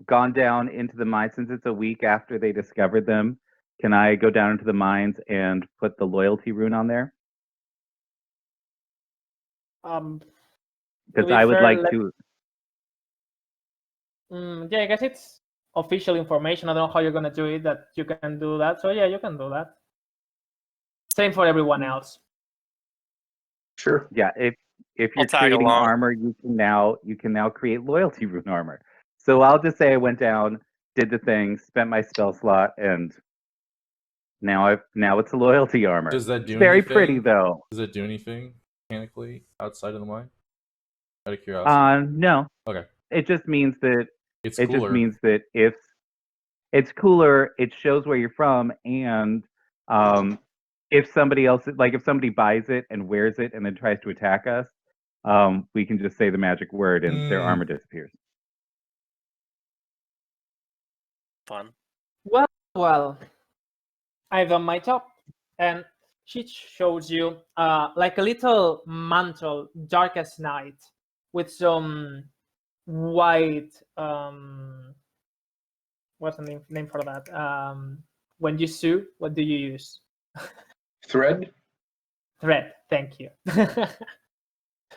gone down into the mines since it's a week after they discovered them? Can I go down into the mines and put the loyalty rune on there? Because be I would fair, like let- to. Yeah, I guess it's official information. I don't know how you're gonna do it. That you can do that. So yeah, you can do that. Same for everyone else. Sure. Yeah, if I'll you're tag creating along. armor, you can now create loyalty rune armor. So I'll just say I went down, did the thing, spent my spell slot, and now it's a loyalty armor. Does that do It's very anything? pretty though. Does it do anything mechanically outside of the mine? Out of curiosity. No. Okay. It just means that It's it cooler. just means that if it's cooler, it shows where you're from, and if somebody else, like if somebody buys it and wears it and then tries to attack us, we can just say the magic word and their armor disappears. Fun. Well, I've done my job, and she shows you like a little mantle, dark as night, with some white. What's the name for that? When you sew, what do you use? Thread? Thread. Thank you.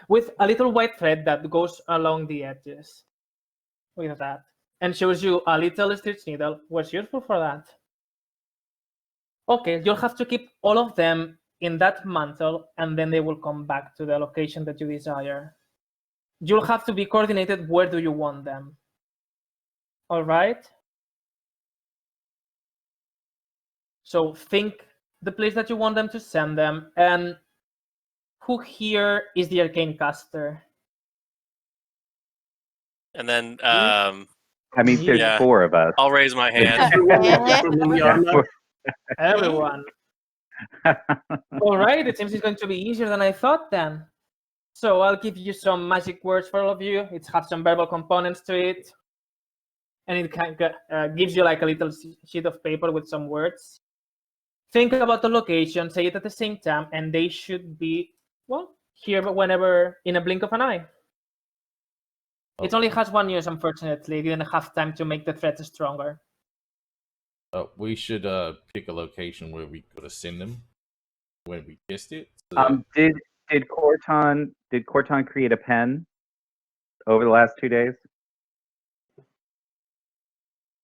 With a little white thread that goes along the edges. With that, and shows you a little stitch needle. What's useful for that? Okay, you'll have to keep all of them in that mantle, and then they will come back to the location that you desire. You'll have to be coordinated. Where do you want them? All right. So think the place that you want them to send them, and who here is the arcane caster? And then I mean, there's Yeah. 4 of us. I'll raise my hand. Everyone. All right, it seems it's going to be easier than I thought then. So I'll give you some magic words for all of you. It has some verbal components to it. And it gives you like a little sheet of paper with some words. Think about the location, say it at the same time, and they should be, well, here whenever, in a blink of an eye. It only has 1 use, unfortunately. It didn't have time to make the threat stronger. We should pick a location where we could send them when we guessed it. So Did Corton create a pen over the last 2 days?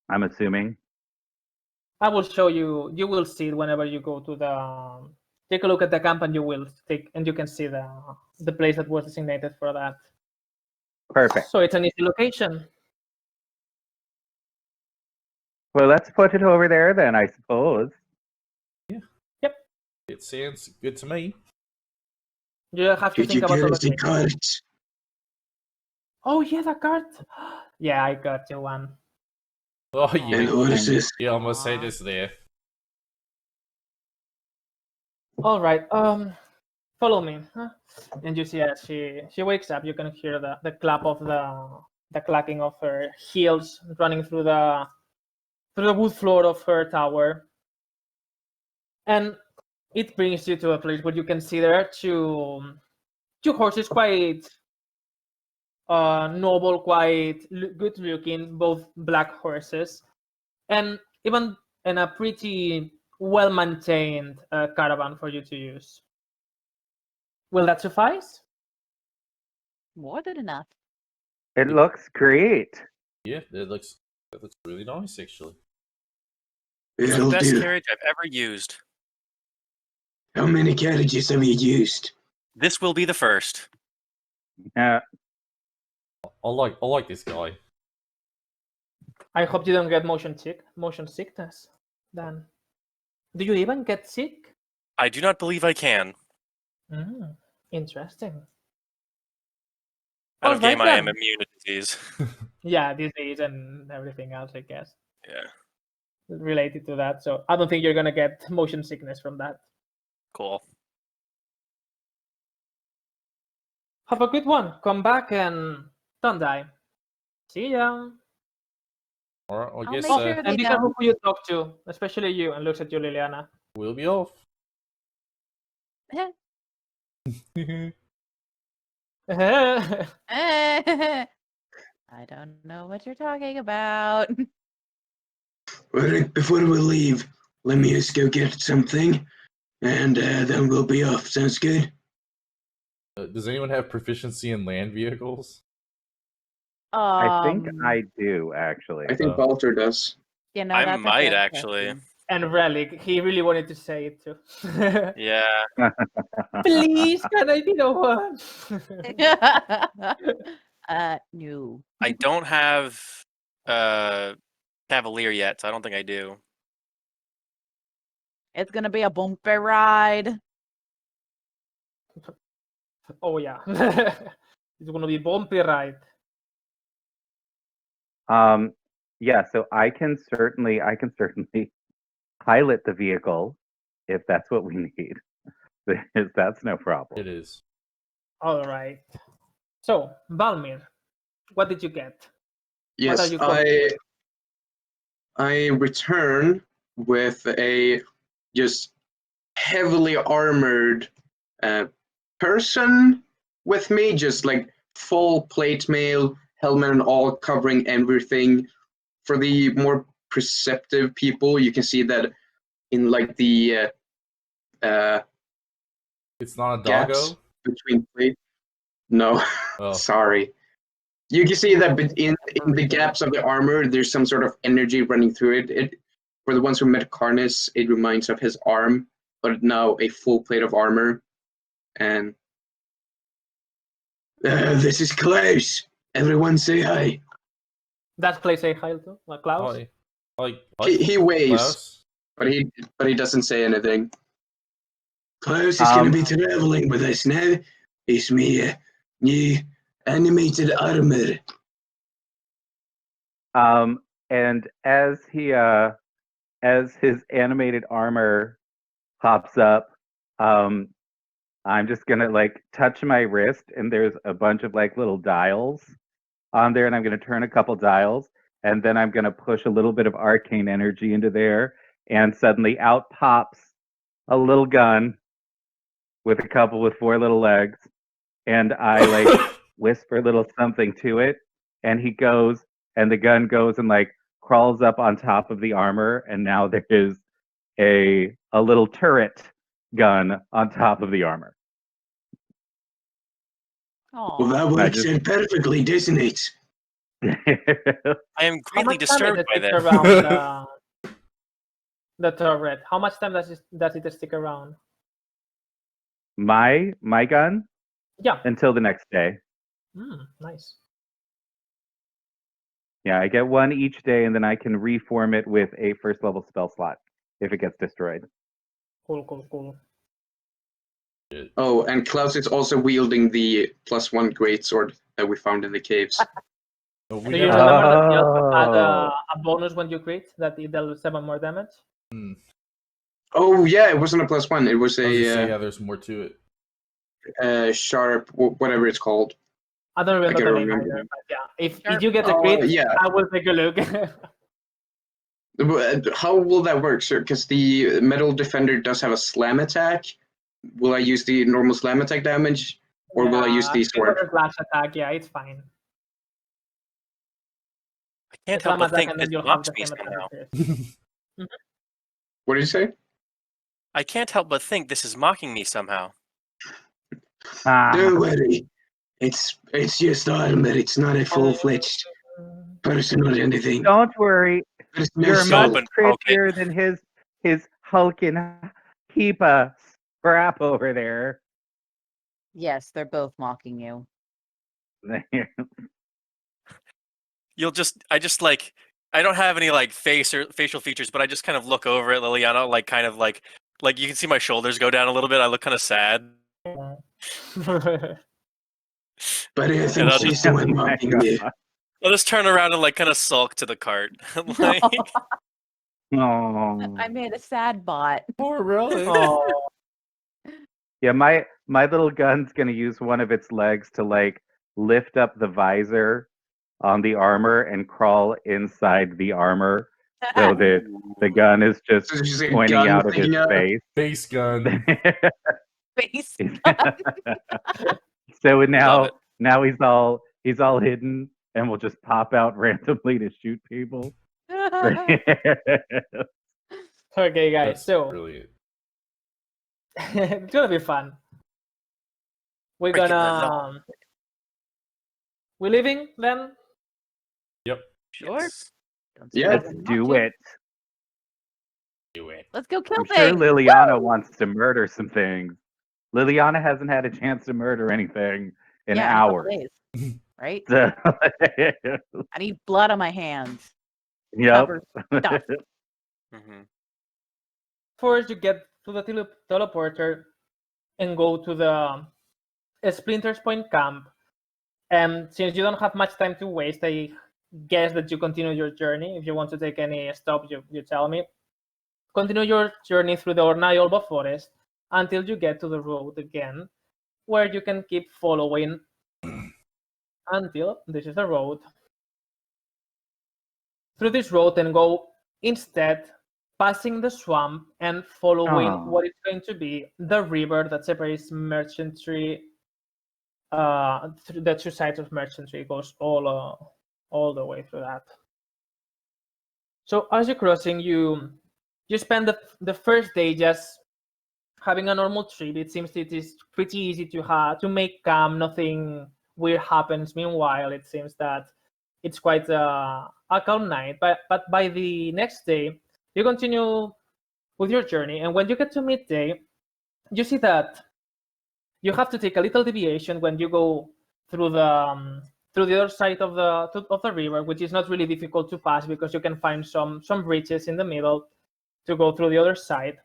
I'm assuming. I will show you. You will see it whenever you go to the. Take a look at the camp, and you will take, and you can see the place that was designated for that. Perfect. So it's an easy location. Well, let's put it over there then, I suppose. it sounds good to me. You have to Did you think about get the us the location. cards? Oh yeah, the card. Yeah, I got you one. Oh And yeah, what is this? yeah. I'm gonna say this there. All right. Follow me. Huh? And you see as she wakes up, you can hear the clap of the clacking of her heels running through the wood floor of her tower. And it brings you to a place where you can see there are two horses, quite noble, quite good looking, both black horses, and even in a pretty well maintained caravan for you to use. Will that suffice? More than enough. It looks great. Yeah, that looks really nice actually. It's the It'll best do. carriage I've ever used. How many carriages have you used? This will be the first. Yeah. I like this guy. I hope you don't get motion sickness. Then, do you even get sick? I do not believe I can. Interesting. Out of Alright game, I am then. immune to disease. Yeah, disease and everything else, I guess, Yeah, related to that. So I don't think you're gonna get motion sickness from that. cool. Have a good one. Come back and don't die. See ya. All right, I I'll guess make sure And they be careful don't. who you talk to, especially you, and looks at you, Liliana. we'll be off. I don't know what you're talking about. All right, before we leave, let me just go get something, and then we'll be off. Sounds good? Does anyone have proficiency in land vehicles? I think I do, actually. I think Balter does. You know, I that's a might good actually. question. And Relic, he really wanted to say it too. Yeah. Please, can I be the one? No. I don't have Cavalier yet, so I don't think I do. It's gonna be a bumpy ride. Oh yeah, it's gonna be bumpy ride. Yeah, so I can certainly pilot the vehicle if that's what we need. That's no problem. It is. All right. So Valmir, what did you get? Yes, are you going I return with a just heavily armored person with me, just like full plate mail, helmet and all, covering everything. For the more perceptive people, you can see that in like the It's not a gaps doggo. between plate. No, Oh, sorry. You can see that in the gaps of the armor, there's some sort of energy running through it. For the ones who met Karnas, it reminds of his arm. but now a full plate of armor. And This is Klaus. Everyone say hi. Does Clay say hi to Klaus? he waves, Klaus? but he doesn't say anything. Klaus is going to be traveling with us now. It's me new animated armor. And as his animated armor pops up, I'm just gonna like touch my wrist, and there's a bunch of like little dials on there, and I'm gonna turn a couple dials, and then I'm gonna push a little bit of arcane energy into there, and suddenly out pops a little gun with 4 little legs, and I like whisper a little something to it, and he goes, and the gun goes and like crawls up on top of the armor, and now there is a little turret gun on top of the armor. Well, Aw. that works out perfectly, doesn't it? I am How greatly much time disturbed does by it stick this. around the turret? How much time does it stick around? My gun Yeah. until the next day. Nice. Yeah, I get one each day, and then I can reform it with a first level spell slot if it gets destroyed. Cool. Oh, and Klaus is also wielding the +1 greatsword that we found in the caves. Oh, Do we you never- remember that you also had Oh. a bonus when you crit that it dealt 7 more damage? Oh yeah, it wasn't a +1. It was I was gonna say, a yeah, there's more to it. sharp, whatever it's called. I don't remember gotta the name remember. either, but yeah. If Sharp. you get a crit, Yeah. I will take a look. How will that work, sir? Because the metal defender does have a slam attack. Will I use the normal slam attack damage, or will I use the if you sword? got a slash attack, yeah, it's fine. I can't Slam help but attack, think and this then you'll have mocks the me same attack somehow. as this. What did you say? I can't help but think this is mocking me somehow. Don't worry. It's just armor. It's not a full-fledged person or anything. Don't worry, There's no you're soul. much broke it. prettier than his hulking heap of scrap over there. Yes, they're both mocking you. I don't have any like face or facial features, but I just kind of look over at Liliana, like kind of like you can see my shoulders go down a little bit. I look kind of sad. But I And think I'll she's just- the one mocking you. I'll just turn around and like kind of sulk to the cart. Like, Oh. I made a sad bot. Poor relic. Oh, Yeah, my little gun's gonna use one of its legs to like lift up the visor on the armor and crawl inside the armor, so that the gun is just So there's a pointing gun out of his sticking out? face. Face gun. Face. So Love now it. he's all hidden, and will just pop out randomly to shoot people. okay, guys. That's So brilliant. it's gonna be fun. We're Breaking the gonna. We leaving then? Yep. Sure. Yes. Don't Yeah. suppose Let's I'm not do to. it. Do it. Let's go kill I'm sure things. Liliana Woo! wants to murder some things. Liliana hasn't had a chance to murder anything in Yeah, in a couple hours. days, right? So, I need blood on my hands. yep. Cover stuff. Mm-hmm. First, you get to the teleporter and go to the Splinters Point camp. And since you don't have much time to waste, I guess that you continue your journey. If you want to take any stop, you tell me. Continue your journey through the Ornayolba forest until you get to the road again, where you can keep following until this is the road. Through this road and go instead passing the swamp and following Oh. what is going to be the river that separates Merchantry. Through the two sides of Merchantry, it goes all the way through that. So as you're crossing, you spend the first day just having a normal trip. It seems it is pretty easy to make camp. Nothing weird happens. Meanwhile, it seems that it's quite a calm night. But by the next day, you continue with your journey. And when you get to midday, you see that you have to take a little deviation when you go through the other side of the river, which is not really difficult to pass because you can find some bridges in the middle to go through the other side.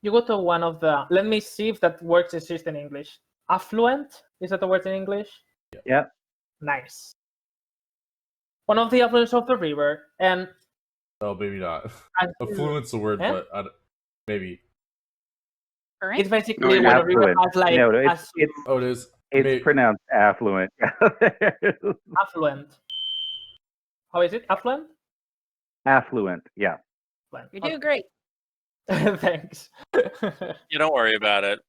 You go to one of the, let me see if that words exist in English. Affluent, is that the word in English? Yep. Nice. One of the affluents of the river, and No, maybe not. as you- Affluent's a word, Eh? but maybe. it's Current? basically No, when a river affluent. has like No, Oh, it is. it's pronounced affluent. affluent. How is it? Affluent? Affluent. Yeah. Affluent. You're doing great. Okay. Thanks. You don't worry about it.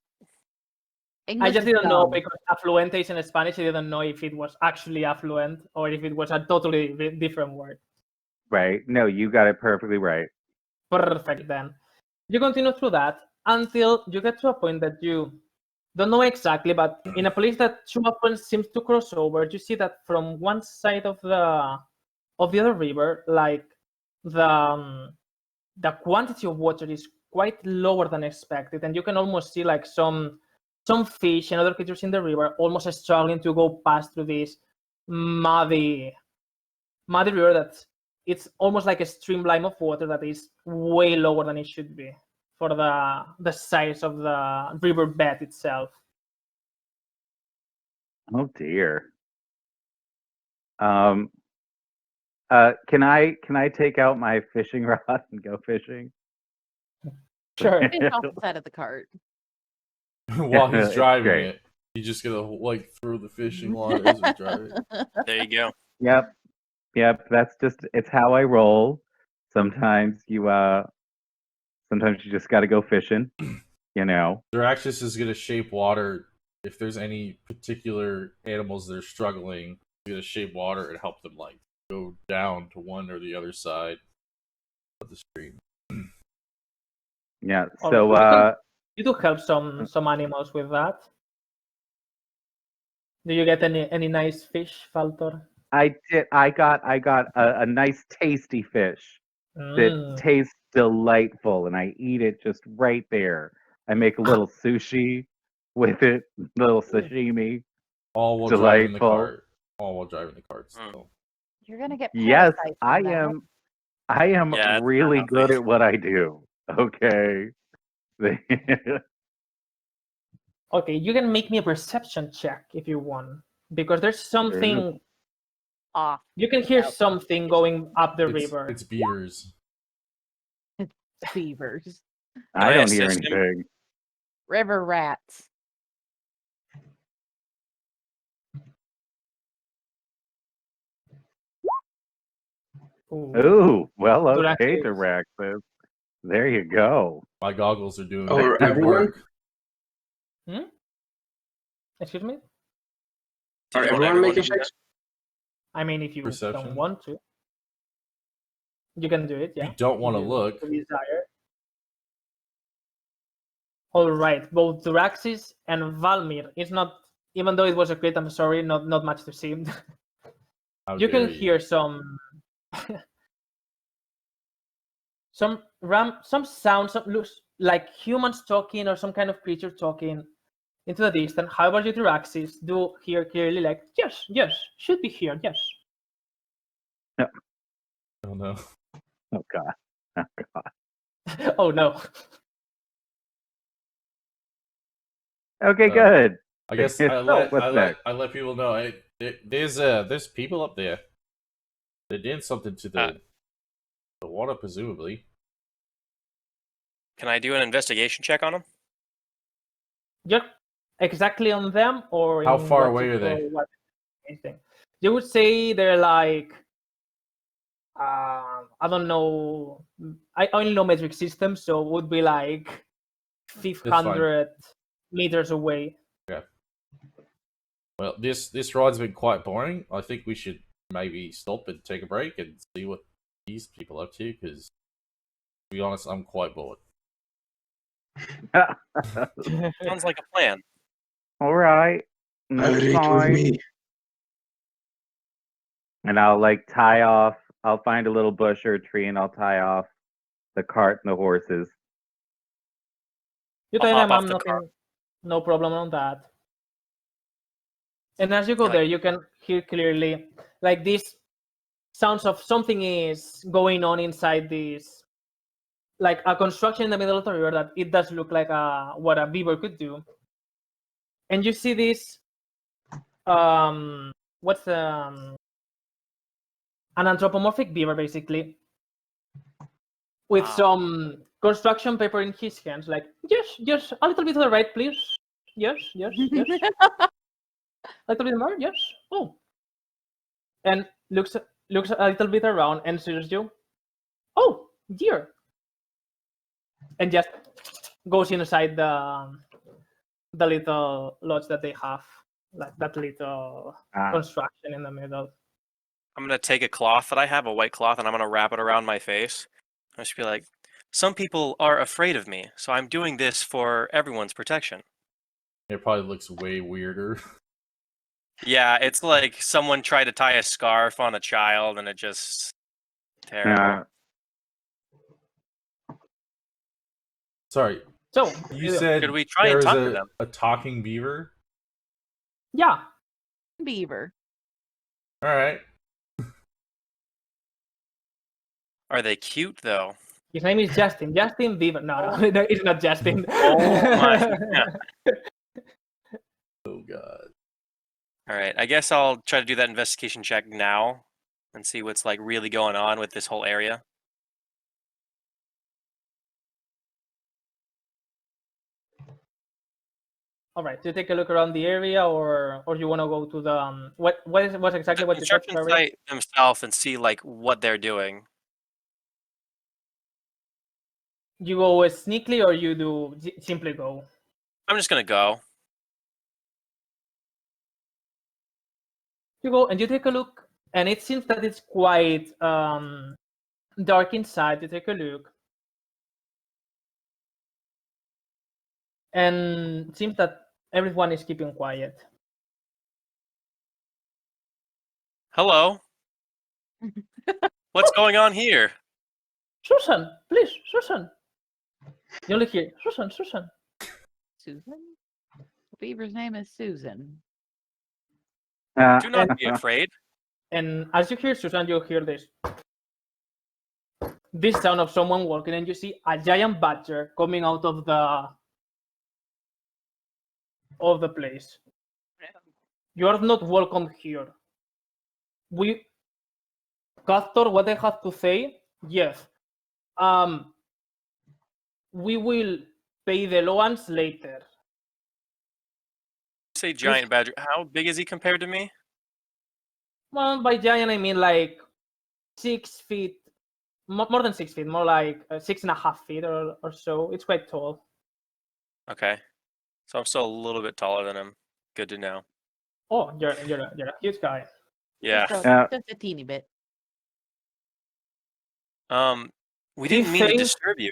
English I just is didn't know dumb. because affluente is in Spanish. I didn't know if it was actually affluent or if it was a totally different word. Right. No, you got it perfectly right. Perfect then. You continue through that until you get to a point that you don't know exactly, but in a place that too often seems to cross over, you see that from one side of the other river, like the quantity of water is quite lower than expected, and you can almost see like some fish and other creatures in the river almost struggling to go past through this muddy river that it's almost like a streamline of water that is way lower than it should be for the size of the river bed itself. Oh dear. Can I take out my fishing rod and go fishing? Sure. Fish off the side of the cart. While he's It's driving great. it, he's just gonna like throw the fishing line as he's driving. There you go. Yep. Yep. That's just it's how I roll. Sometimes you just got to go fishing. You know. Draxus is gonna shape water. If there's any particular animals that are struggling, he's gonna shape water and help them like go down to one or the other side of the stream. Yeah. Oh, So you do help some animals with that. Do you get any nice fish, Faltor? I did. I got a nice tasty fish that Mm. tastes delightful, and I eat it just right there. I make a little sushi with it, little sashimi. All while driving the Delightful. cart. All while driving the cart. So. You're gonna get Yes, parasites I from that. am. I am Yeah, it's really not good healthy. at what I do. Okay. Okay, you can make me a perception check if you want, because there's something. Off. You can hear Yep. something going up the river. It's beavers. Beavers. I I don't hear assist him? anything. River rats. Ooh. Ooh, well, okay, Draxus. Diraxis. There you go. My goggles are doing Oh, good everyone? work. Excuse me? Do Are you want everyone everyone making to do checks? I mean, if you Perception? don't want to, you can do it. Yeah. You don't want to If you look. desire. All right, both Duraxis and Valmir. It's not, even though it was a crit. I'm sorry, not much to see. How You can dare hear some some sounds, some looks like humans talking or some kind of creature talking into the distance. However, you Duraxis do hear clearly, like yes, should be here, yes. Oh no. Oh God. Oh God. Oh no. Okay, Uh, good. I guess So, what's next? I let people know. There's people up there. They did something to the water, presumably. Can I do an investigation check on him? You're exactly on them, or How in far what away you are they? call what anything. You would say they're like I don't know. I only know metric systems, so it would be like 500 meters away. Okay. Well, this ride's been quite boring. I think we should maybe stop and take a break and see what these people are up to. Because, to be honest, I'm quite bored. Sounds like a plan. All right. Have That's it with fine. me. And I'll like tie off. I'll find a little bush or a tree, and I'll tie off the cart and the horses. You I'll tell hop them off I'm the car. no problem on that. And as you go You're like, there, you can hear clearly like these sounds of something is going on inside this, like a construction in the middle of the river that it does look like what a beaver could do. And you see this, what's an anthropomorphic beaver basically, with Wow. some construction paper in his hands, like yes, a little bit to the right, please. Yes. A little bit more, yes. Oh, and looks a little bit around and sees you. Oh, dear. And just goes inside the little lodge that they have, like that little construction in the middle. I'm gonna take a cloth that I have, a white cloth, and I'm gonna wrap it around my face. I should be like, some people are afraid of me, so I'm doing this for everyone's protection. It probably looks way weirder. Yeah, it's like someone tried to tie a scarf on a child, and it just terrible. Sorry, So you said Should we try there and is talk to them? a talking beaver? yeah, Beaver. All right. Are they cute though? his name is Justin. Justin Bieber. No, it's not Justin. Oh my God. Oh god. All right, I guess I'll try to do that investigation check now and see what's like really going on with this whole area. All right, do you take a look around the area, or you want to go to the what's exactly The what you touched? construction site themselves and see like what they're doing. You go sneakily, or you do simply go? I'm just gonna go. You go and you take a look, and it seems that it's quite dark inside. You take a look, and it seems that everyone is keeping quiet. Hello. What's going on here? Susan, please, Susan. You only hear Susan. Susan? The beaver's name is Susan. Do not be afraid. And as you hear Susan, you hear this sound of someone walking, and you see a giant badger coming out of the place. You are not welcome here. Castor, what I have to say, yes. We will pay the loans later. Say giant badger. How big is he compared to me? Well, by giant I mean like 6 feet, more than 6 feet, more like 6.5 feet or so. It's quite tall. Okay. So I'm still a little bit taller than him. Good to know. Oh, you're a huge guy. Yeah. Just a teeny bit. We didn't mean to disturb you.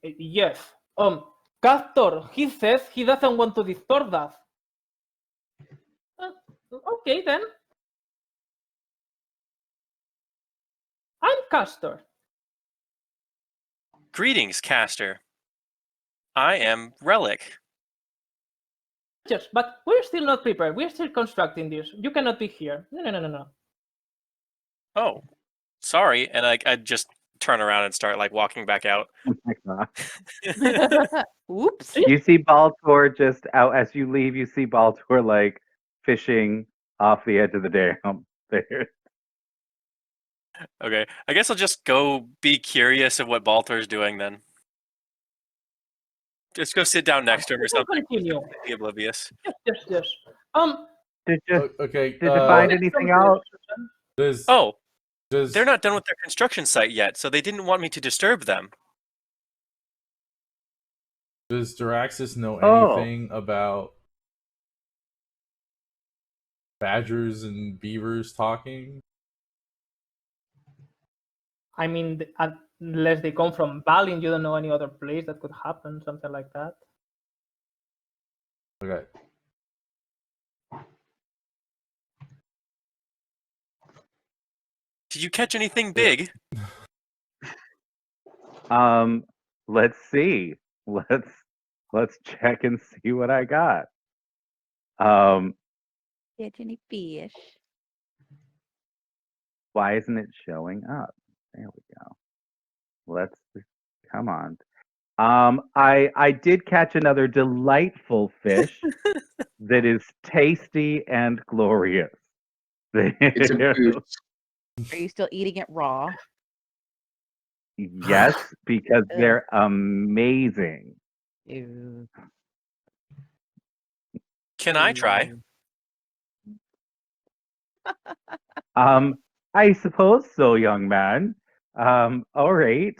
Yes. Castor, he says he doesn't want to disturb us. Okay then. I'm Castor. Greetings, Caster. I am Relic. Yes, but we're still not prepared. We're still constructing this. You cannot be here. No. Oh, sorry. And I just turn around and start like walking back out. Oh my god. Oops. You see Baltor just out as you leave. You see Baltor like fishing off the edge of the dam. There. Okay. I guess I'll just go be curious of what Baltor's doing then. Just go sit down next to him or something. Continue. Be oblivious. Yes. Did you Okay. did you find anything out? Oh, Does they're not done with their construction site yet, so they didn't want me to disturb them. Does Duraxis know Oh. anything about badgers and beavers talking? I mean, unless they come from Balin, you don't know any other place that could happen, something like that. Okay. Did you catch anything big? let's see. Let's check and see what I got. Catch any fish? Why isn't it showing up? There we go. Let's come on. I did catch another delightful fish that is tasty and glorious. It's a boot. Are you still eating it raw? Yes, because they're amazing. Ew. Can I try? I suppose so, young man. All right.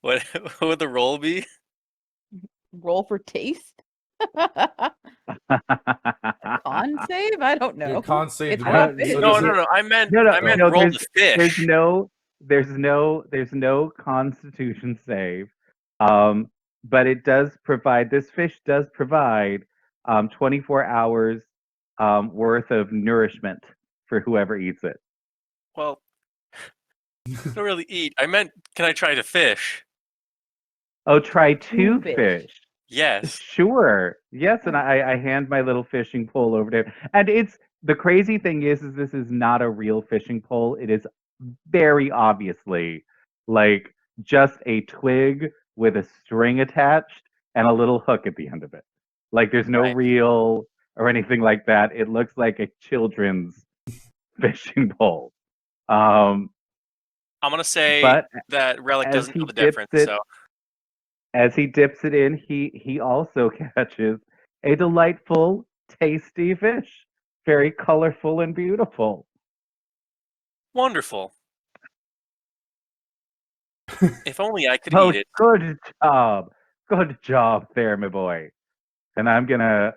What would the roll be? Roll for taste? Con save? I don't know. Your con save. It's what- not so fish. No, does no, it- no. I meant No, I meant no, roll the there's fish. no Constitution save. But it does provide. This fish does provide 24 hours worth of nourishment for whoever eats it. Well, I don't really eat. I meant, can I try to fish? Oh, try two fish. fish. Yes. Sure. Yes, and I hand my little fishing pole over to him. And it's the crazy thing is this is not a real fishing pole. It is very obviously like just a twig with a string attached and a little hook at the end of it. Like there's no Right. reel or anything like that. It looks like a children's fishing pole. I'm gonna say But that Relic as doesn't he know the dips difference. it- So As he dips it in, he also catches a delightful, tasty fish. Very colorful and beautiful. wonderful. If only I could Oh, eat it. good job. Good job there, my boy. And I'm gonna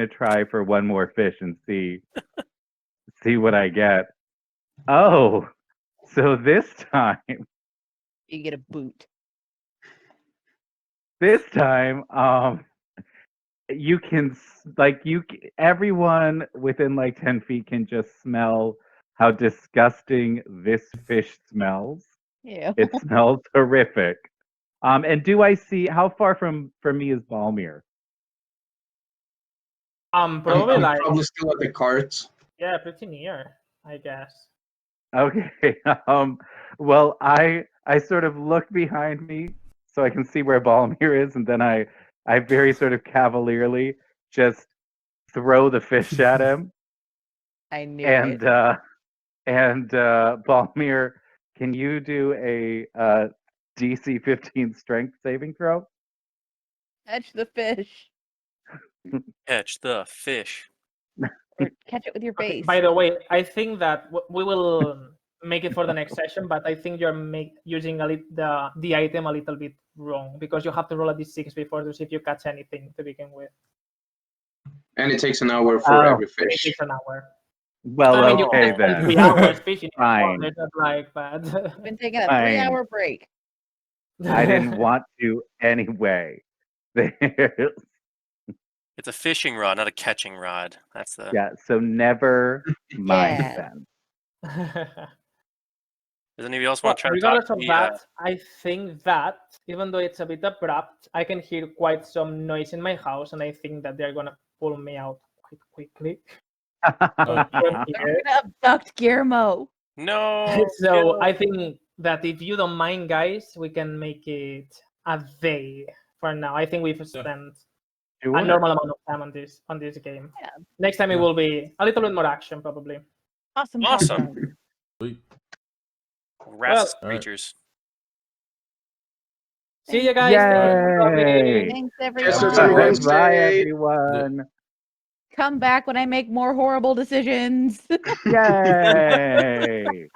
try for one more fish and see what I get. Oh, so this time You get a boot. you can everyone within like 10 feet can just smell how disgusting this fish smells. Yeah. It smells horrific. And do I see how far from me is Balmir? Probably I'm like probably still at the cart. yeah, pretty near, I guess. Okay. Well, I sort of look behind me so I can see where Balmir is, and then I very sort of cavalierly just throw the fish at him. I knew And it. Balmir, can you do a DC 15 strength saving throw? Catch the fish. Catch the fish. Or catch it with your Okay, face. by the way, I think that we will make it for the next session, but I think you're using the item a little bit wrong because you have to roll a d6 before to see if you catch anything to begin with. And it takes an hour for Oh. every And it fish. takes an hour. Well, I mean, you okay can spend then. 3 hours fishing. in the Fine. pond, it's not like bad. I've been taking a Fine. 3-hour break. I didn't want to anyway. It's a fishing rod, not a catching rod. That's the. Yeah, so never mind Yeah. then. Does anybody else Well, want to try to regardless talk of to me? that, I think that even though it's a bit abrupt, I can hear quite some noise in my house, and I think that they're gonna pull me out quite quickly. From They're here. gonna abduct Guillermo. No. So I think that if you don't mind, guys, we can make it a day for now. I think we've spent Sure. a normal amount of time on this game. Yeah. Next time it Yeah. will be a little bit more action, probably. Awesome. Awesome. Sweet. Racist All right. creatures. See you guys. Yay! Thanks, Yes, everyone. everyone. Bye, Stay. everyone. Come back when I make more horrible decisions. Yay!